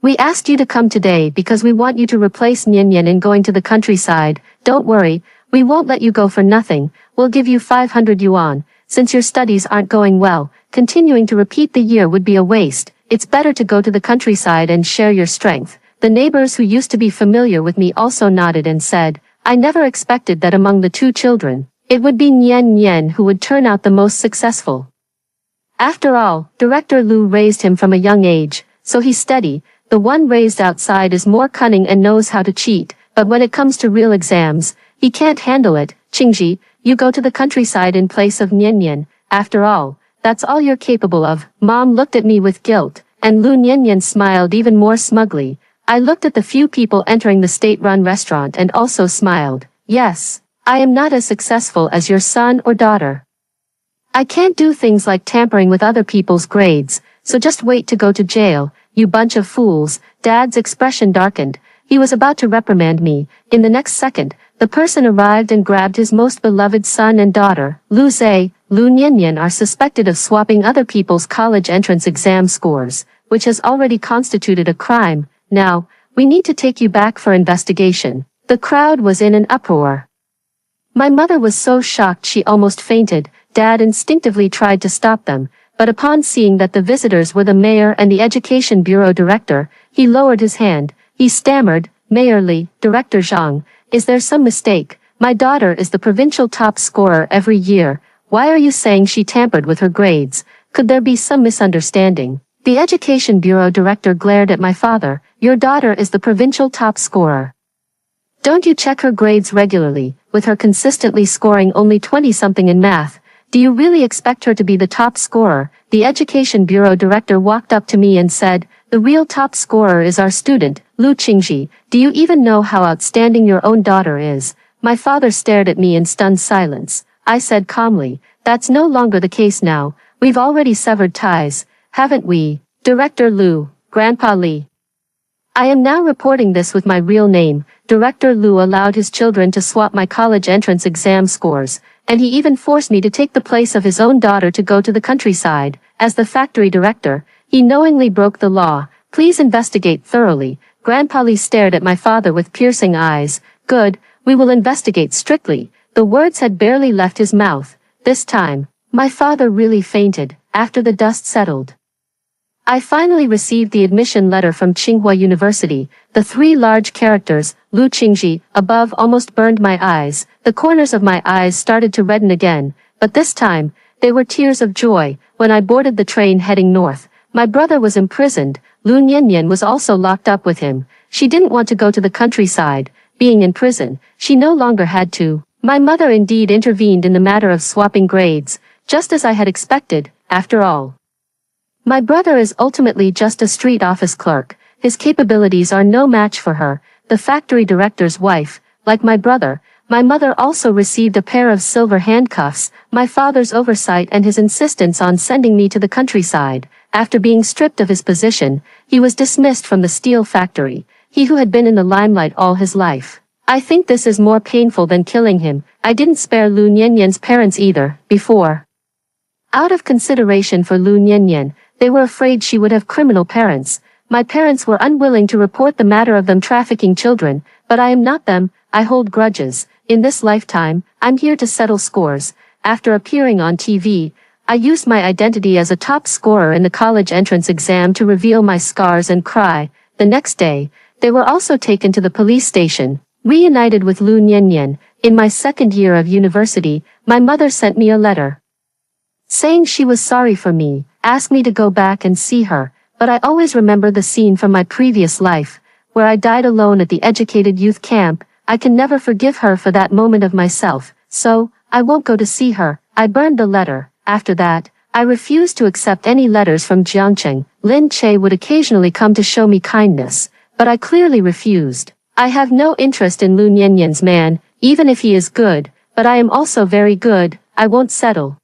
We asked you to come today because we want you to replace Nian in going to the countryside. Don't worry, we won't let you go for nothing. We'll give you 500 yuan. Since your studies aren't going well, continuing to repeat the year would be a waste. It's better to go to the countryside and share your strength. The neighbors who used to be familiar with me also nodded and said, I never expected that among the two children, it would be Nian who would turn out the most successful. After all, Director Lu raised him from a young age, so he's steady. The one raised outside is more cunning and knows how to cheat, but when it comes to real exams, he can't handle it. Qingji, you go to the countryside in place of Nian. After all, that's all you're capable of. Mom looked at me with guilt, and Lu Nian smiled even more smugly. I looked at the few people entering the state-run restaurant and also smiled. Yes, I am not as successful as your son or daughter. I can't do things like tampering with other people's grades, so just wait to go to jail, you bunch of fools. Dad's expression darkened. He was about to reprimand me. In the next second, the person arrived and grabbed his most beloved son and daughter. Lu Zhe, Lu Nian are suspected of swapping other people's college entrance exam scores, which has already constituted a crime. Now, we need to take you back for investigation. The crowd was in an uproar. My mother was so shocked she almost fainted. Dad instinctively tried to stop them, but upon seeing that the visitors were the mayor and the education bureau director, he lowered his hand. He stammered, Mayor Li, Director Zhang, is there some mistake? My daughter is the provincial top scorer every year. Why are you saying she tampered with her grades? Could there be some misunderstanding? The education bureau director glared at my father. Your daughter is the provincial top scorer. Don't you check her grades regularly, with her consistently scoring only 20-something in math? Do you really expect her to be the top scorer? The education bureau director walked up to me and said, the real top scorer is our student, Lu Qingji. Do you even know how outstanding your own daughter is? My father stared at me in stunned silence. I said calmly, that's no longer the case now. We've already severed ties, haven't we? Director Lu, Grandpa Li. I am now reporting this with my real name. Director Lu allowed his children to swap my college entrance exam scores, and he even forced me to take the place of his own daughter to go to the countryside. As the factory director, he knowingly broke the law. Please investigate thoroughly. Grandpa Li stared at my father with piercing eyes. Good, we will investigate strictly. The words had barely left his mouth. This time, my father really fainted. After the dust settled, I finally received the admission letter from Tsinghua University. The three large characters, Lu Qingji, above almost burned my eyes. The corners of my eyes started to redden again, but this time, they were tears of joy. When I boarded the train heading north, my brother was imprisoned. Lu Nian was also locked up with him. She didn't want to go to the countryside. Being in prison, she no longer had to. My mother indeed intervened in the matter of swapping grades, just as I had expected, after all. My brother is ultimately just a street office clerk. His capabilities are no match for her, the factory director's wife. Like my brother, my mother also received a pair of silver handcuffs. My father's oversight and his insistence on sending me to the countryside. After being stripped of his position, he was dismissed from the steel factory, he who had been in the limelight all his life. I think this is more painful than killing him. I didn't spare Lu Nian's parents either, before. Out of consideration for Lu Nian, they were afraid she would have criminal parents. My parents were unwilling to report the matter of them trafficking children, but I am not them. I hold grudges. In this lifetime, I'm here to settle scores. After appearing on TV, I used my identity as a top scorer in the college entrance exam to reveal my scars and cry. The next day, they were also taken to the police station. Reunited with Lu Nian, in my second year of university, my mother sent me a letter saying she was sorry for me, asked me to go back and see her, but I always remember the scene from my previous life, where I died alone at the educated youth camp. I can never forgive her for that moment of myself, so, I won't go to see her. I burned the letter. After that, I refused to accept any letters from Jiangcheng. Lin Che would occasionally come to show me kindness, but I clearly refused. I have no interest in Lu Nian's man, even if he is good, but I am also very good. I won't settle.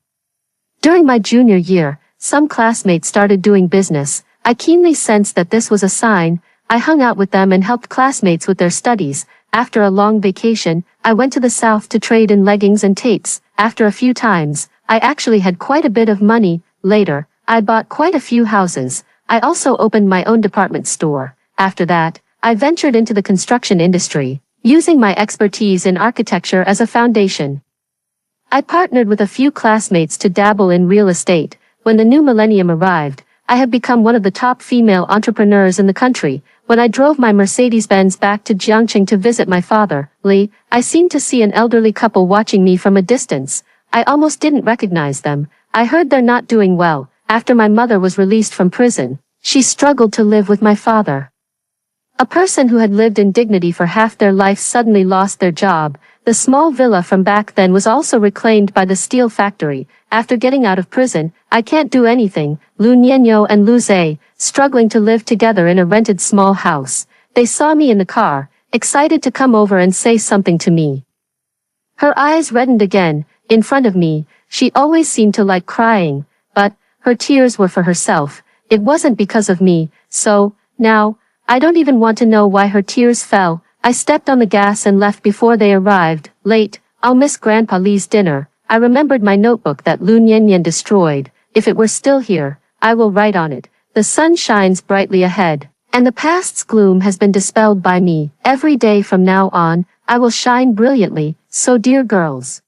During my junior year, some classmates started doing business. I keenly sensed that this was a sign. I hung out with them and helped classmates with their studies. After a long vacation, I went to the south to trade in leggings and tapes. After a few times, I actually had quite a bit of money. Later, I bought quite a few houses. I also opened my own department store. After that, I ventured into the construction industry, using my expertise in architecture as a foundation. I partnered with a few classmates to dabble in real estate. When the new millennium arrived, I had become one of the top female entrepreneurs in the country. When I drove my Mercedes-Benz back to Jiangqing to visit my father, Li, I seemed to see an elderly couple watching me from a distance. I almost didn't recognize them. I heard they're not doing well. After my mother was released from prison, she struggled to live with my father. A person who had lived in dignity for half their life suddenly lost their job. The small villa from back then was also reclaimed by the steel factory. After getting out of prison, I can't do anything. Lu Nianyo and Lu Zhe, struggling to live together in a rented small house. They saw me in the car, excited to come over and say something to me. Her eyes reddened again. In front of me, she always seemed to like crying, but her tears were for herself. It wasn't because of me, so, now, I don't even want to know why her tears fell. I stepped on the gas and left before they arrived. Late, I'll miss Grandpa Li's dinner. I remembered my notebook that Lu Nianyan destroyed. If it were still here, I will write on it. The sun shines brightly ahead, and the past's gloom has been dispelled by me. Every day from now on, I will shine brilliantly. So dear girls,